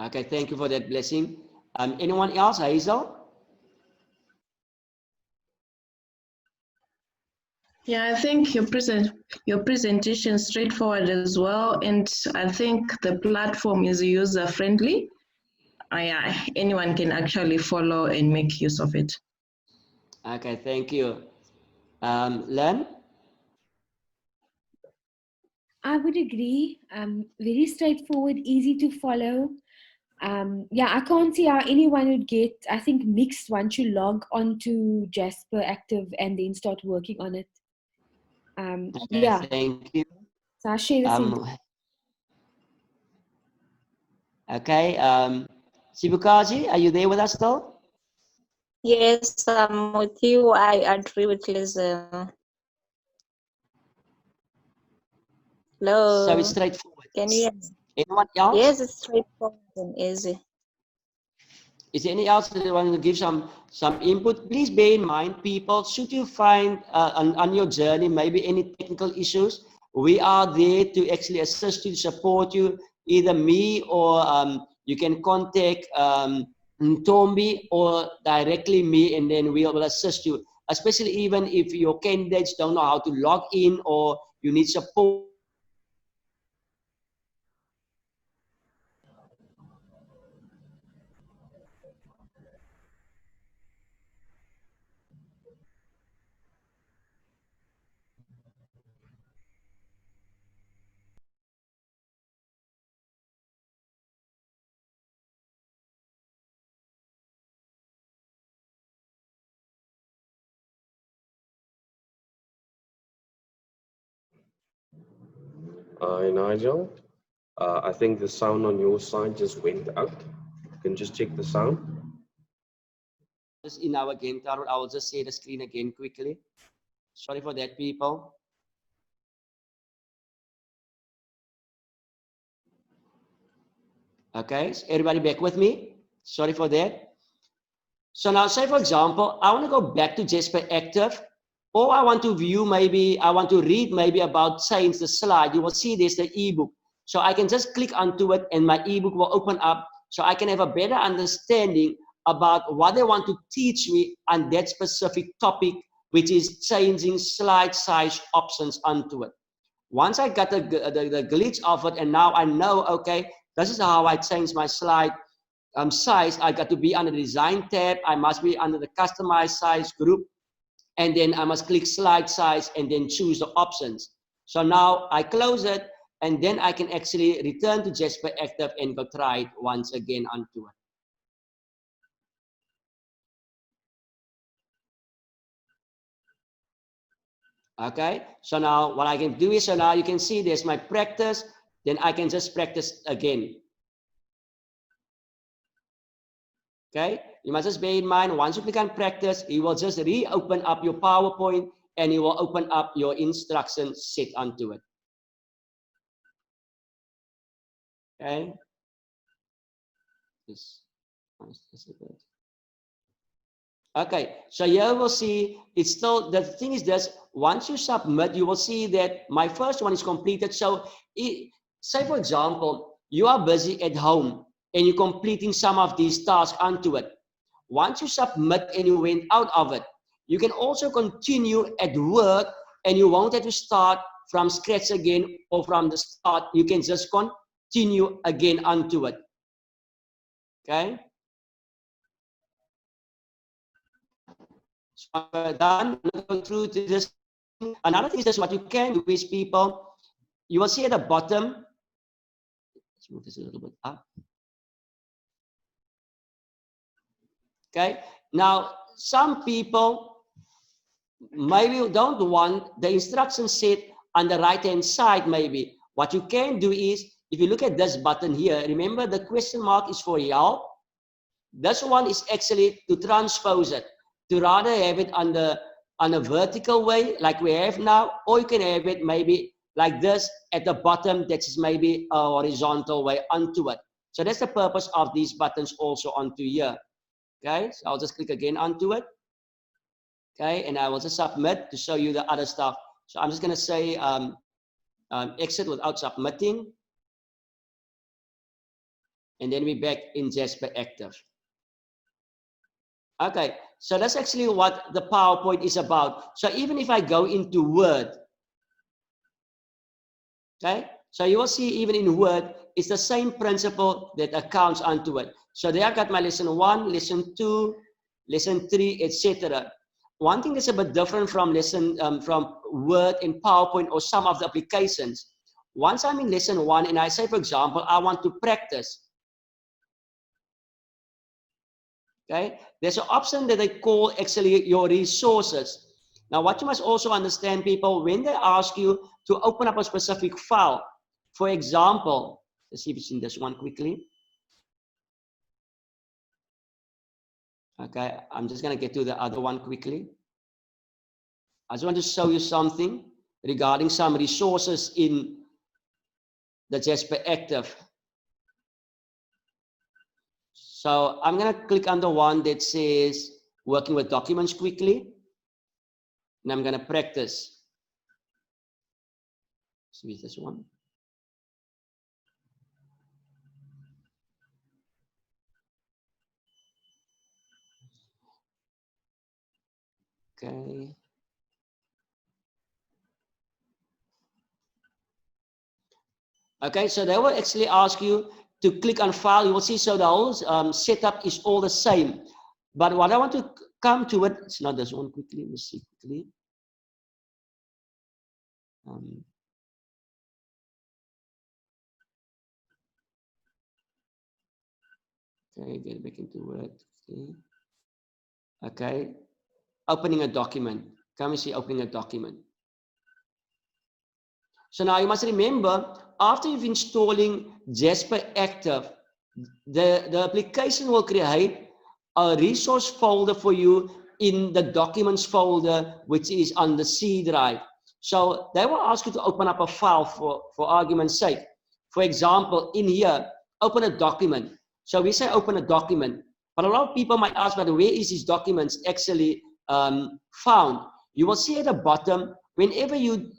Okay, thank you for that blessing. Anyone else, Hazel? Yeah, I think your presentation is straightforward as well, and I think the platform is user friendly. Anyone can actually follow and make use of it. Okay, thank you. Len? I would agree. Very straightforward, easy to follow. Yeah, I can't see how anyone would get, I think, mixed once you log onto Jasperactive and then start working on it. Okay, yeah. thank you. So I share the same. Okay, Sibukaji, are you there with us still? Yes, I'm with you. I agree with Liza. Hello. So it's straightforward. Can you hear me? Anyone else? Yes, it's straightforward and easy. Is there any else that you want to give some input? Please bear in mind, people, should you find on your journey maybe any technical issues, we are there to actually assist you, support you, either me or you can contact Tombi or directly me, and then we will assist you, especially even if your candidates don't know how to log in or you need support. Hi, Nigel. I think the sound on your side just went out. You can just check the sound. Just in our again, Tarun, I will just share the screen again quickly. Sorry for that, people. Okay, is everybody back with me? Sorry for that. So now say, for example, I want to go back to Jasperactive, or I want to view, maybe I want to read maybe about change the slide. You will see there's the ebook. So I can just click onto it and my ebook will open up, so I can have a better understanding about what they want to teach me on that specific topic, which is changing slide size options onto it. Once I got the glitch of it, and now I know, okay, this is how I change my slide size. I got to be under the design tab. I must be under the customize size group. And then I must click slide size and then choose the options. So now I close it, and then I can actually return to Jasperactive and go try it once again onto it. Okay, so now what I can do is, so now you can see there's my practice, then I can just practice again. Okay, you must just bear in mind, once you click on practice, you will just reopen up your PowerPoint and you will open up your instructions set onto it. Okay. Okay, so here we'll see, it's still, the thing is this, once you submit, you will see that my first one is completed. So say, for example, you are busy at home and you're completing some of these tasks onto it. Once you submit and you went out of it, you can also continue at work and you won't have to start from scratch again or from the start. You can just continue again onto it. Okay. So done. Go through to this. Another thing is this, what you can do is, people, you will see at the bottom. Let's move this a little bit up. Okay. Now, some people maybe don't want the instruction set on the right hand side. Maybe what you can do is, if you look at this button here, remember the question mark is for help. This one is actually to transpose it, to rather have it on a vertical way like we have now, or you can have it maybe like this at the bottom, that is maybe a horizontal way onto it. So that's the purpose of these buttons also onto here. Okay, so I'll just click again onto it. Okay, and I will just submit to show you the other stuff. So I'm just going to say exit without submitting. And then we're back in Jasperactive. Okay, so that's actually what the PowerPoint is about. So even if I go into Word, okay, so you will see even in Word, it's the same principle that accounts onto it. So there I got my lesson 1, lesson 2, lesson 3, etc. One thing that's a bit different from from Word and PowerPoint or some of the applications. Once I'm in lesson 1 and I say, for example, I want to practice. Okay, there's an option that they call actually your resources. Now, what you must also understand, people, when they ask you to open up a specific file, for example, let's see if it's in this one quickly. Okay, I'm just going to get to the other one quickly. I just want to show you something regarding some resources in the Jasperactive. So I'm going to click on the one that says working with documents quickly. And I'm going to practice. See this one. Okay. Okay, so they will actually ask you to click on file. You will see, so the whole setup is all the same. But what I want to come to it, it's not this one quickly, let's see quickly. Okay, get back into Word. Okay, opening a document. Come and see opening a document. So now you must remember, after you've installing Jasperactive, the application will create a resource folder for you in the documents folder, which is on the C drive. So they will ask you to open up a file for argument's sake. For example, in here, open a document. So we say open a document, but a lot of people might ask, but where is these documents actually found? You will see at the bottom, whenever you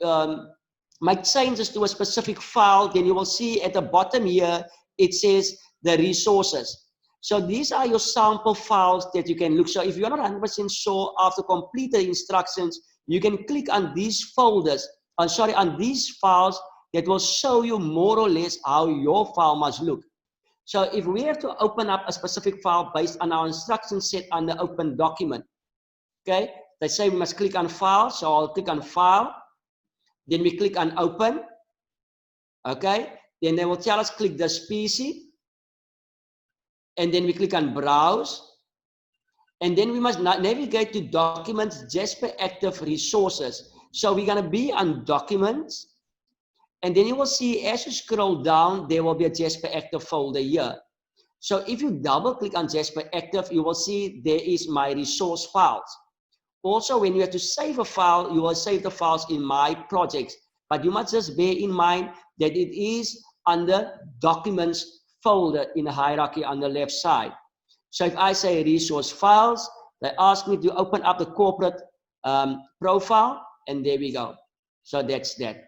make changes to a specific file, then you will see at the bottom here, it says the resources. So these are your sample files that you can look. So if you're not 100% sure after complete the instructions, you can click on these folders, on these files that will show you more or less how your file must look. So if we have to open up a specific file based on our instruction set on the open document, okay, they say we must click on file, so I'll click on file, then we click on open, okay, then they will tell us click this PC, and then we click on browse, and then we must navigate to documents, Jasperactive resources. So we're going to be on documents, and then you will see as you scroll down, there will be a Jasperactive folder here. So if you double click on Jasperactive, you will see there is my resource files. Also, when you have to save a file, you will save the files in my projects. But you must just bear in mind that it is under documents folder in the hierarchy on the left side. So if I say resource files, they ask me to open up the corporate profile, and there we go. So that's that.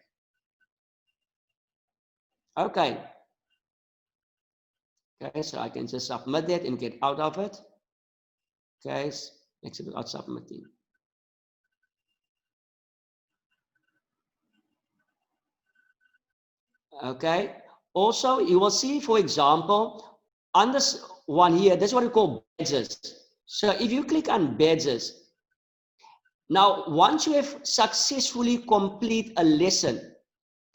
Okay. Okay, so I can just submit that and get out of it. Okay, exit without submitting. Okay, also you will see, for example, on this one here, that's what we call badges. So if you click on badges, now once you have successfully complete a lesson,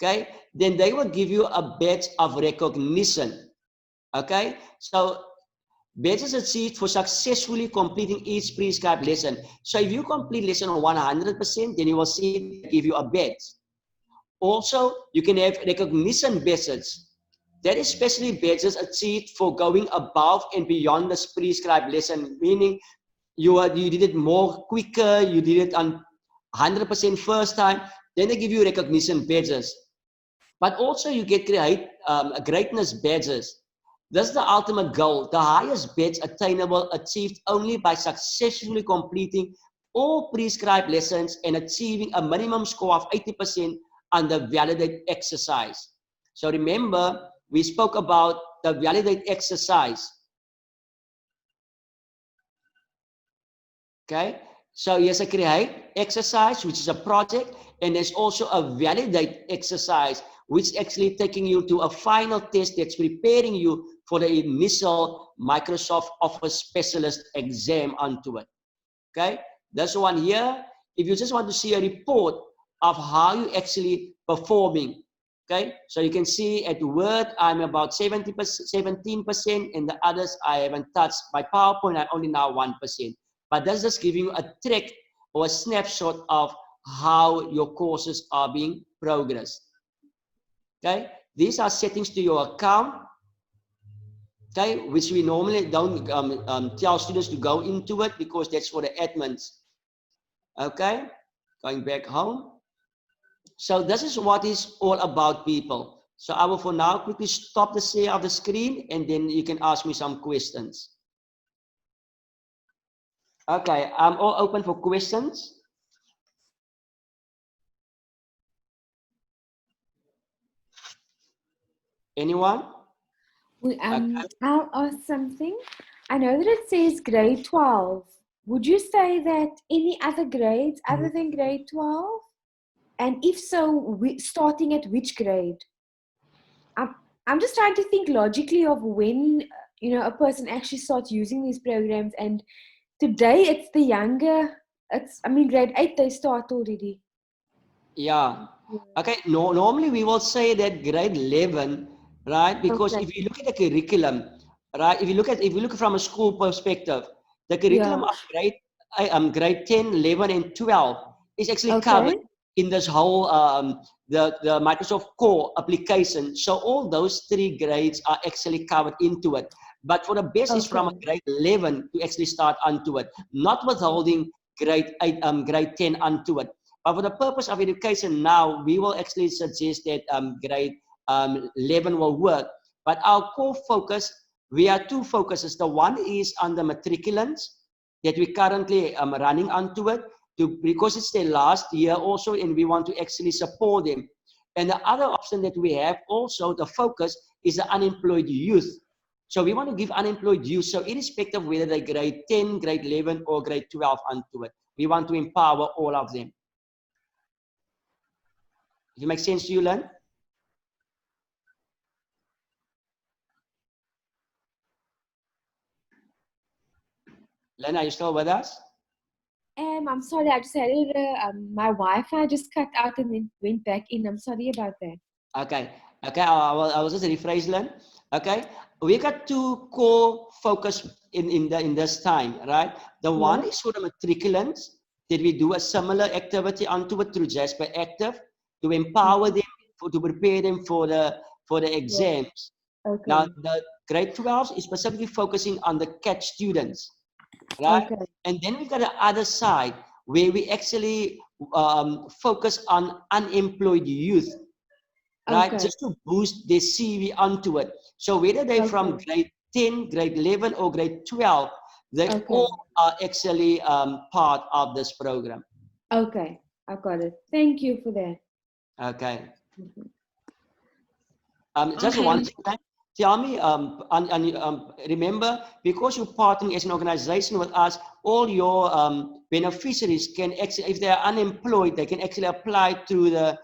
okay, then they will give you a badge of recognition. Okay, so badges achieved for successfully completing each prescribed lesson. So if you complete lesson 100%, then you will see they give you a badge. Also, you can have recognition badges. That is especially badges achieved for going above and beyond the prescribed lesson, meaning you did it more quicker, you did it on 100% first time, then they give you recognition badges. But also you get greatness badges. This is the ultimate goal, the highest badge attainable, achieved only by successfully completing all prescribed lessons and achieving a minimum score of 80% on the validate exercise. So remember, we spoke about the validate exercise. Okay, so here's a create exercise, which is a project, and there's also a validate exercise, which is actually taking you to a final test that's preparing you for the initial Microsoft Office Specialist exam onto it. Okay, this one here, if you just want to see a report of how you actually performing, okay, so you can see at Word, I'm about 17%, and the others I haven't touched. By PowerPoint, I'm only now 1%. But that's just giving you a track or a snapshot of how your courses are being progressed. Okay, these are settings to your account, okay, which we normally don't tell students to go into it because that's for the admins. Okay, going back home. So this is what is all about, people. So I will for now quickly stop the share of the screen, and then you can ask me some questions. Okay, I'm all open for questions. Anyone? I'll ask something. I know that it says grade 12. Would you say that any other grades other than grade 12? And if so, starting at which grade? I'm just trying to think logically of when, you know, a person actually starts using these programs. And today it's the younger, grade 8 they start already. Yeah. Okay. No, normally we will say that grade 11, right? Because if you look at the curriculum, right? If you look from a school perspective, the curriculum of grade 10, 11, and 12 is actually covered in this whole the Microsoft Core application. So all those 3 grades are actually covered into it. But for the best is from a grade 11 to actually start onto it, not withholding grade 8, grade 10 onto it. But for the purpose of education now, we will actually suggest that grade 11 will work. But our core focus, we are two focuses. The one is on the matriculants that we currently running onto it, because it's their last year also, and we want to actually support them. And the other option that we have also, the focus, is the unemployed youth. So we want to give unemployed youth, so irrespective of whether they grade 10, grade 11, or grade 12 onto it, we want to empower all of them. Does it make sense to you, Len? Len, are you still with us? I'm sorry, I just had my Wi-Fi just cut out and then went back in. I'm sorry about that. Okay, I will just rephrase, Len. Okay, we got two core focus in this time, right? The one is for the matriculants, that we do a similar activity onto it through Jasperactive to empower them, to prepare them for the exams. Okay. Now, the grade 12 is specifically focusing on the catch students, right? And then we got the other side where we actually focus on unemployed youth, right? Just to boost their CV onto it. So whether they're from grade 10, grade 11, or grade 12, they all are actually part of this program. Okay, I got it. Thank you for that. Okay. Just one thing, tell me, remember, because you're partnering as an organization with us, all your beneficiaries can actually, if they are unemployed, they can actually apply through the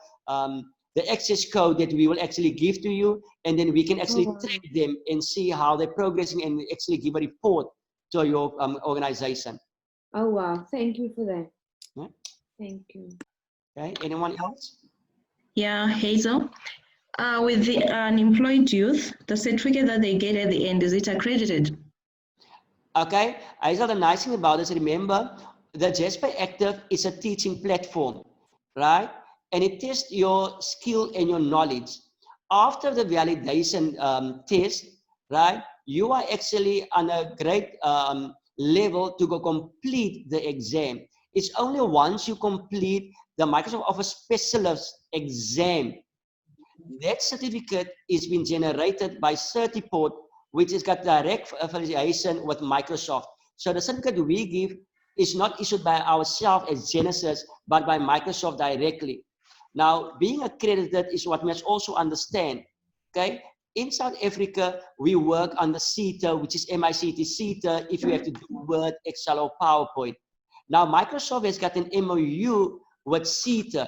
access code that we will actually give to you, and then we can actually track them and see how they're progressing and actually give a report to your organization. Oh, wow. Thank you for that. Yeah. Thank you. Okay, anyone else? Yeah, Hazel. With the unemployed youth, the certificate that they get at the end, is it accredited? Okay, Hazel, the nice thing about this, remember, the Jasperactive is a teaching platform, right? And it tests your skill and your knowledge. After the validation test, right, you are actually on a great level to go complete the exam. It's only once you complete the Microsoft Office Specialist exam, that certificate is being generated by Certiport, which has got direct affiliation with Microsoft. So the certificate we give is not issued by ourselves as Genesis, but by Microsoft directly. Now, being accredited is what we must also understand, okay? In South Africa, we work on the CETA, which is MICT CETA, if you have to do Word, Excel, or PowerPoint. Now, Microsoft has got an MOU with CETA,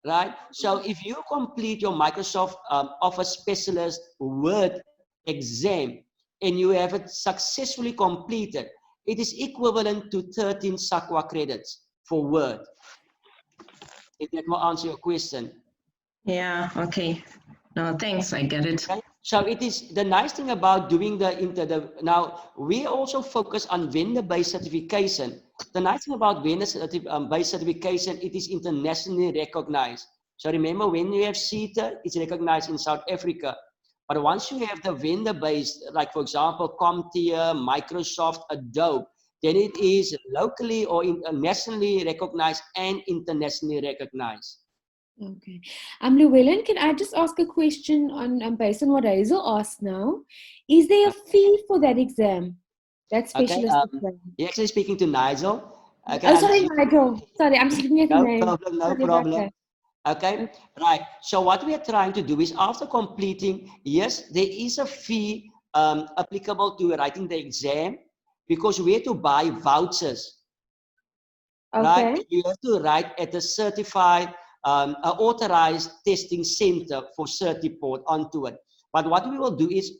right? So if you complete your Microsoft Office Specialist Word exam and you have it successfully completed, it is equivalent to 13 SAQA credits for Word. If that will answer your question. Yeah, okay. No, thanks, I get it. Okay? So it is the nice thing about doing now we also focus on vendor-based certification. The nice thing about vendor-based certification, it is internationally recognized. So remember, when you have CETA, it's recognized in South Africa. But once you have the vendor-based, like for example, CompTIA, Microsoft, Adobe, then it is locally or nationally recognized and internationally recognized. Okay. Llewellyn, can I just ask a question on based on what Hazel asked now? Is there a fee for that exam? That specialist exam? You're actually speaking to Nigel. Okay, oh, sorry, Nigel. Sorry, I'm just looking at the name. Problem, no sorry problem. Okay, right. So what we are trying to do is after completing, yes, there is a fee applicable to writing the exam because we have to buy vouchers. Right? You have to write at a certified, authorized testing center for Certiport onto it. But what we will do is,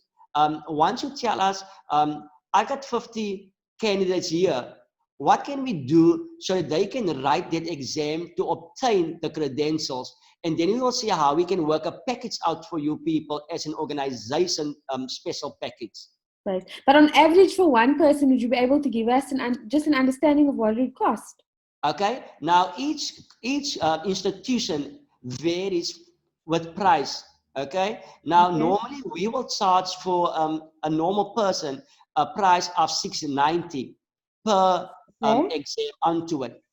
once you tell us, I got 50 candidates here, what can we do so that they can write that exam to obtain the credentials? And then we will see how we can work a package out for you people as an organization, special package. Right. But on average for one person, would you be able to give us just an understanding of what it would cost? Okay, now each institution varies with price. Okay. Now, Okay. normally we will charge for a normal person a price of $6.90 per Okay. exam onto it.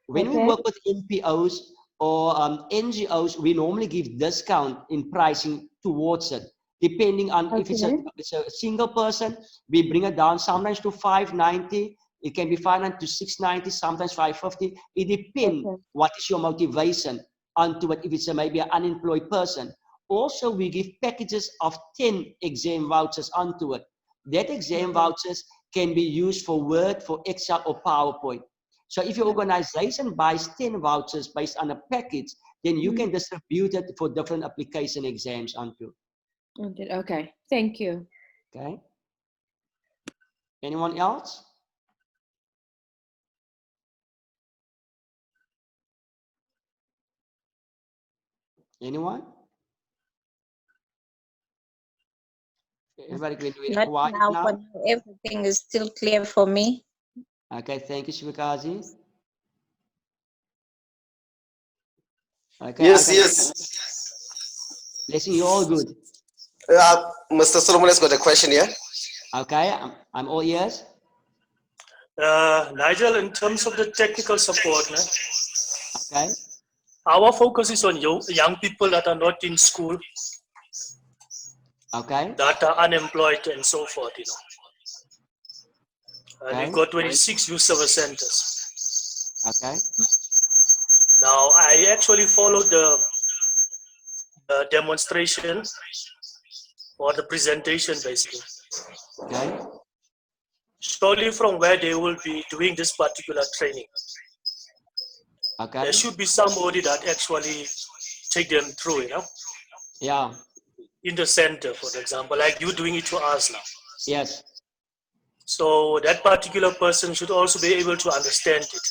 When we Okay. work with NPOs or NGOs, we normally give discount in pricing towards it, depending on if it's Okay. a single person, we bring it down sometimes to $5.90. It can be $5.90 to $6.90, sometimes $5.50. It depends Okay. what is your motivation onto it. If it's maybe an unemployed person. Also, we give packages of 10 exam vouchers onto it. That exam vouchers can be used for Word, for Excel, or PowerPoint. So if your organization buys 10 vouchers based on a package, then you can distribute it for different application exams onto. Okay. Thank you. Okay. Anyone else? Anyone? Everybody can do it Not quiet now, now. but everything is still clear for me. Okay, thank you, Shivakazi. Okay, Yes, okay. yes. Blessing, you all good. Mr. Solomon has got a question here. Okay, I'm all ears. Nigel, in terms of the technical support, okay, our focus is on young people that are not in school, okay, that are unemployed and so forth, you know. And okay. we've got 26 youth service centers. Okay. Now, I actually followed the demonstration or the presentation, basically. Okay. Surely from where they will be doing this particular training, okay, there should be somebody that actually take them through, you know. Yeah. In the center, for example, like you doing it to us now. Yes. So that particular person should also be able to understand it.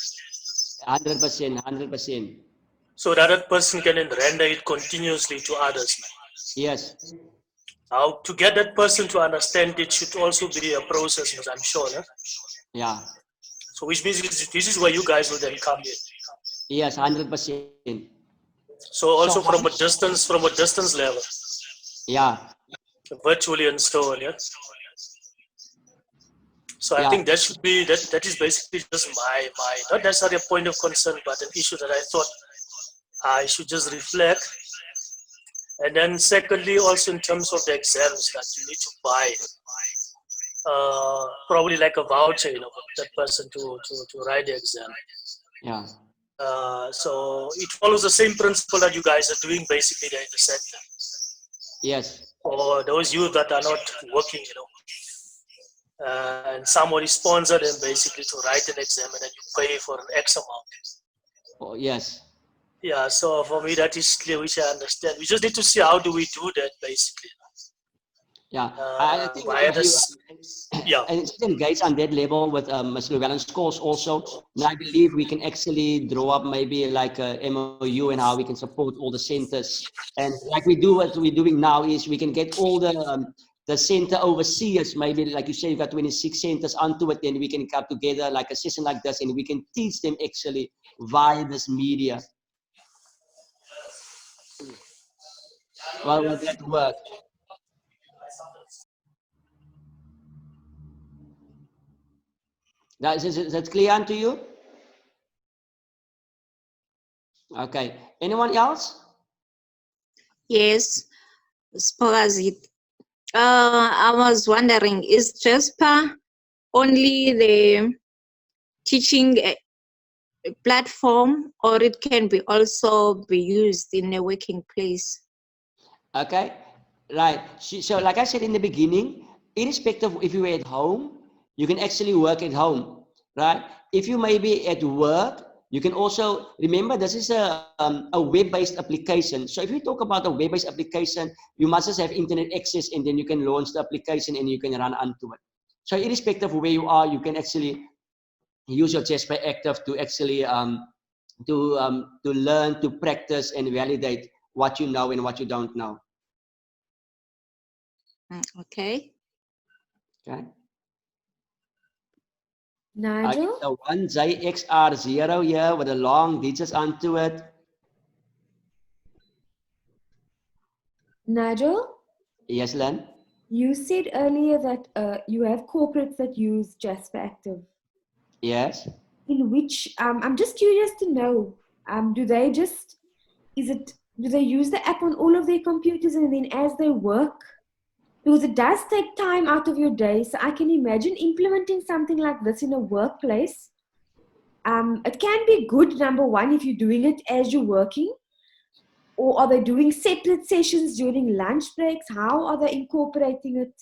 100%, 100%. So that person can then render it continuously to others. Yes. Now, to get that person to understand it should also be a process, I'm sure. No? Yeah. So which means this is where you guys will then come in. Yes, 100%. So also from a distance level. Yeah. Virtually and so on, yeah. So I think that should be that is basically just my not necessarily a point of concern, but an issue that I thought I should just reflect. And then secondly, also in terms of the exams that you need to buy, probably like a voucher, you know, for that person to write the exam. Yeah. So it follows the same principle that you guys are doing basically there in the center. Yes. For those youth that are not working, you know, and somebody sponsored them basically to write an exam and then you pay for an X amount. Oh, yes. Yeah, so for me that is clear, which I understand. We just need to see how do we do that basically. Yeah, I think and it's engaged on that level with Mr. Llewellyn's course also. And I believe we can actually draw up maybe like a MOU and how we can support all the centers. And like we do, what we're doing now is we can get all the center overseers, maybe like you say, you've got 26 centers onto it, then we can come together like a session like this and we can teach them actually via this media. Well, will that work? Is that clear to you? Okay. Anyone else? Yes, Sporazit. I was wondering, is Jasper only the teaching platform, or it can be also be used in a working place? Okay, right. So like I said in the beginning, irrespective of if you're at home, you can actually work at home, right? If you may be at work, you can also, remember this is a web-based application. So if you talk about a web-based application, you must just have internet access and then you can launch the application and you can run onto it. So irrespective of where you are, you can actually use your Jasperactive to actually to learn, to practice and validate what you know and what you don't know. Okay. Okay. Nigel? The 1JXR0 here with the long digits onto it. Nigel, Yes, Len? you said earlier that you have corporates that use Jasperactive. Yes. In which, I'm just curious to know, do they just, do they use the app on all of their computers and then as they work? Because it does take time out of your day. So I can imagine implementing something like this in a workplace. It can be good, number one, if you're doing it as you're working. Or are they doing separate sessions during lunch breaks? How are they incorporating it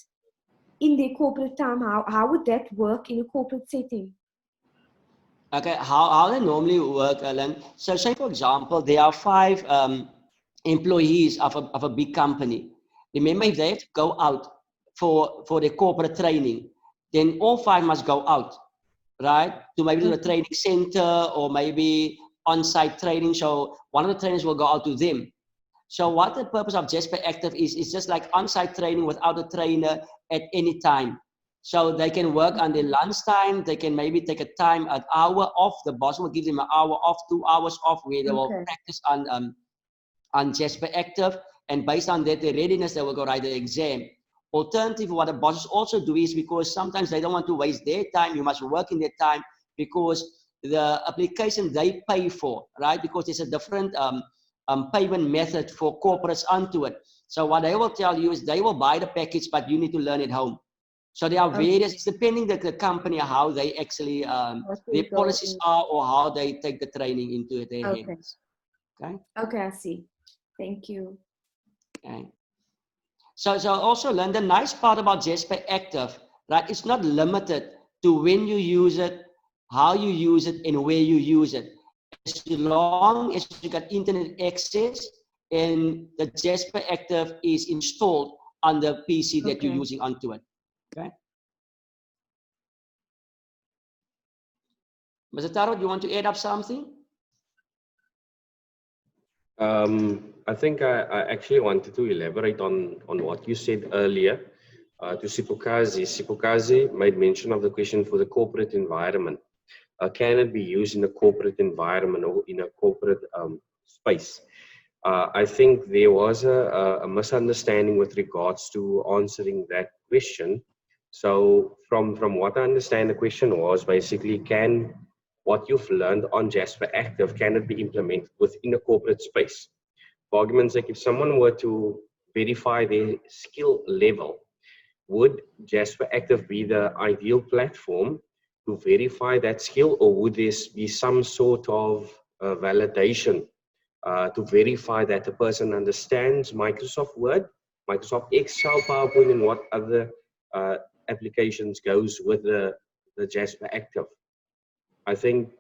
in their corporate time? How would that work in a corporate setting? Okay, how they normally work, Alan. So say, for example, there are 5 employees of a big company. Remember, if they have to go out for their corporate training, then all 5 must go out, right? To maybe the training center or maybe on-site training. So one of the trainers will go out to them. So what the purpose of Jasperactive is just like on-site training without a trainer at any time. So they can work on their lunchtime. They can maybe take an hour off. The boss will give them an hour off, 2 hours off, where they will practice on Jasperactive. And based on that, their readiness, they will go write the exam. Alternative, what the bosses also do is, because sometimes they don't want to waste their time, you must work in their time, because the application they pay for, right? Because there's a different payment method for corporates onto it. So what they will tell you is they will buy the package, but you need to learn at home. So there are various, depending on the company, how they actually, their policies are, or how they take the training into their hands. Okay. Okay, I see. Thank you. Okay. So also learn the nice part about Jasperactive, right? It's not limited to when you use it, how you use it, and where you use it. As long as you got internet access and the Jasperactive is installed on the PC that you're using onto it. Okay. Mr. Taro, do you want to add up something? I think I actually wanted to elaborate on what you said earlier to Sipokazi. Sipokazi made mention of the question for the corporate environment. Can it be used in a corporate environment or in a corporate space? I think there was a misunderstanding with regards to answering that question. So from what I understand, the question was basically, can what you've learned on Jasperactive, can it be implemented within a corporate space? For argument's sake, if someone were to verify their skill level, would Jasperactive be the ideal platform to verify that skill, or would there be some sort of validation to verify that the person understands Microsoft Word, Microsoft Excel, PowerPoint, and what other applications goes with the Jasperactive? I think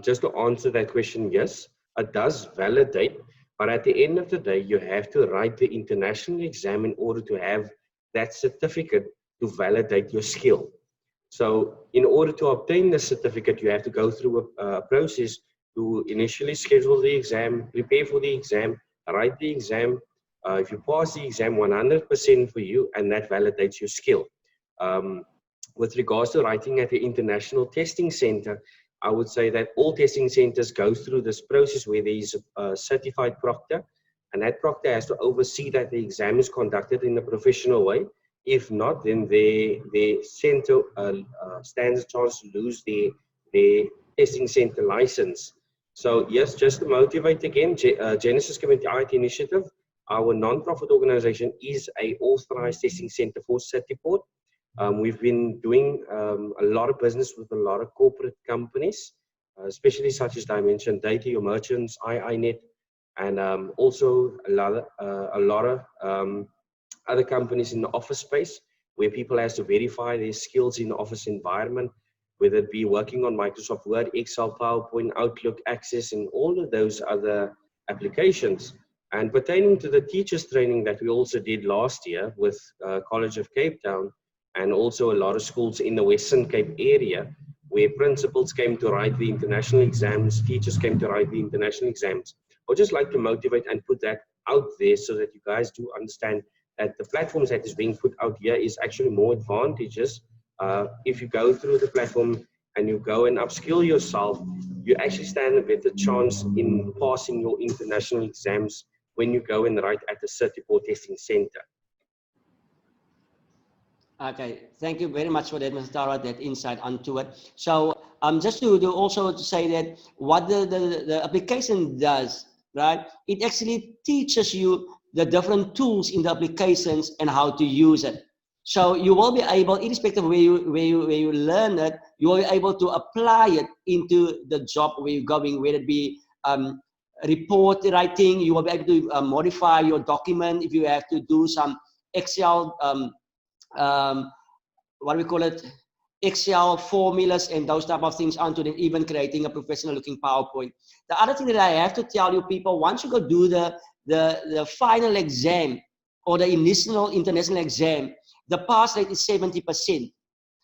just to answer that question, yes, it does validate, but at the end of the day, you have to write the international exam in order to have that certificate to validate your skill. So in order to obtain the certificate, you have to go through a process to initially schedule the exam, prepare for the exam, write the exam. If you pass the exam, 100% for you, and that validates your skill. With regards to writing at the International Testing Center, I would say that all testing centers go through this process where there is a certified proctor, and that proctor has to oversee that the exam is conducted in a professional way. If not, then the center stands a chance to lose their testing center license. So yes, just to motivate again, Genesis Community IT Initiative, our non-profit organization, is a authorized testing center for Cityport. We've been doing a lot of business with a lot of corporate companies, especially such as Dimension Data, your merchants, iiNet, and also a lot of other companies in the office space where people have to verify their skills in the office environment, whether it be working on Microsoft Word, Excel, PowerPoint, Outlook, Access, and all of those other applications. And pertaining to the teachers training that we also did last year with College of Cape Town, and also a lot of schools in the Western Cape area, where principals came to write the international exams, teachers came to write the international exams. I would just like to motivate and put that out there so that you guys do understand that the platforms that is being put out here is actually more advantageous. If you go through the platform and you go and upskill yourself, you actually stand a better chance in passing your international exams when you go and write at the cert report testing center. Okay, thank you very much for that, Mr. Tara, that insight onto it. So just to also say that what the application does, right? It actually teaches you the different tools in the applications and how to use it. So you will be able, irrespective of where you learn it, you will be able to apply it into the job where you're going, whether it be report writing, you will be able to modify your document if you have to do some Excel what we call it, Excel formulas and those type of things onto them, even creating a professional looking PowerPoint. The other thing that I have to tell you people, once you go do the final exam or the initial international exam, the pass rate is 70%.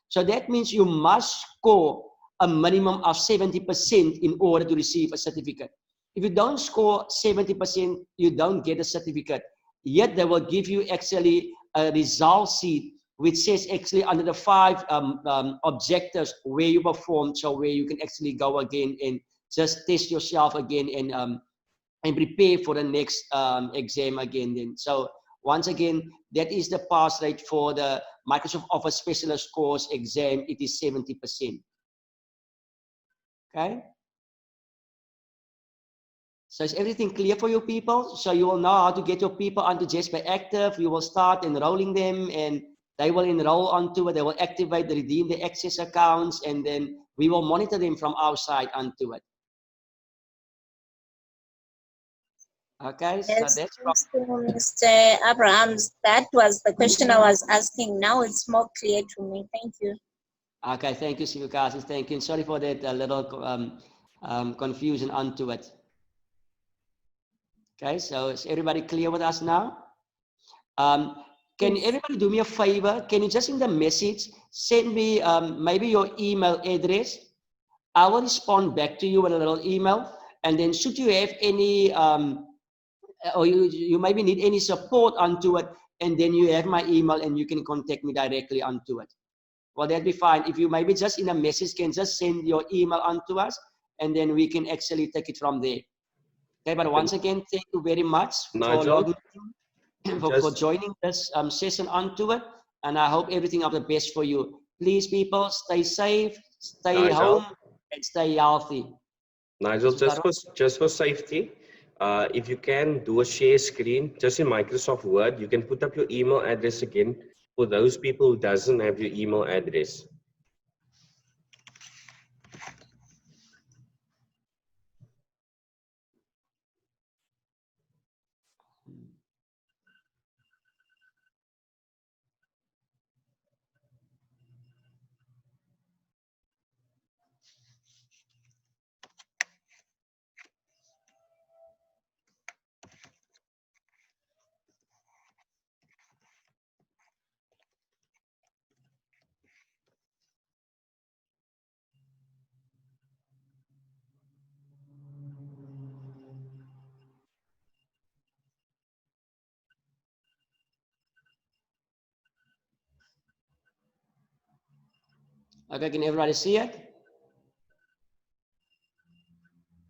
So that means you must score a minimum of 70% in order to receive a certificate. If you don't score 70%, you don't get a certificate. Yet they will give you actually a result sheet which says actually under the 5 objectives where you performed, so where you can actually go again and just test yourself again and prepare for the next exam again. Then, so once again, that is the pass rate for the Microsoft Office Specialist course exam. It is 70%. Okay. So is everything clear for you people? So you will know how to get your people onto Jasperactive. You will start enrolling them and they will enroll onto it. They will activate, redeem the access accounts, and then we will monitor them from our side onto it. Okay, Yes, so that's Mr. Abrahams, that was the question I was asking. Now it's more clear to me. Thank you. okay. Thank you, Sivukasi. Thank you. Sorry for that little confusion onto it. Okay, so is everybody clear with us now? Can everybody do me a favor? Can you just in the message send me maybe your email address? I will respond back to you with a little email, and then should you have any or you maybe need any support onto it, and then you have my email and you can contact me directly onto it. Well, that'd be fine. If you maybe just in a message can just send your email onto us, and then we can actually take it from there. Okay, but once again, thank you very much for logging in, for joining this session onto it, and I hope everything of the best for you. Please, people, stay safe, stay home, and stay healthy. Nigel, just for safety, if you can do a share screen, just in Microsoft Word, you can put up your email address again for those people who doesn't have your email address. Okay, can everybody see it?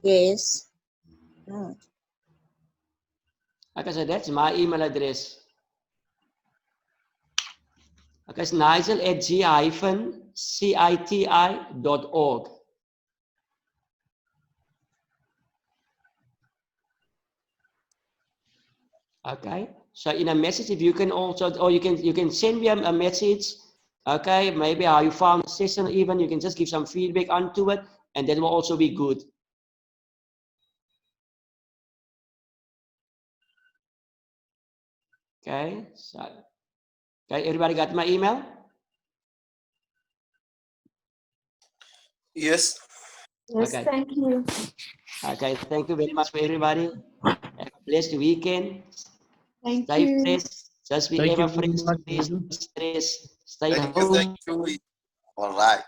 Yes. Okay, so that's my email address. Okay, it's nigel@g-citi.org. Okay, so in a message, if you can also, or you can send me a message. Okay, maybe how you found the session, even you can just give some feedback onto it, and that will also be good. Okay, so okay, everybody got my email? Yes. Yes, Okay. thank you. Okay, thank you very much for everybody. Have a blessed weekend. Thank Stay you. fresh. Just be Thank you ever very fresh. much, Please Nigel. stress. Stay Thank you. home. Thank you. All right.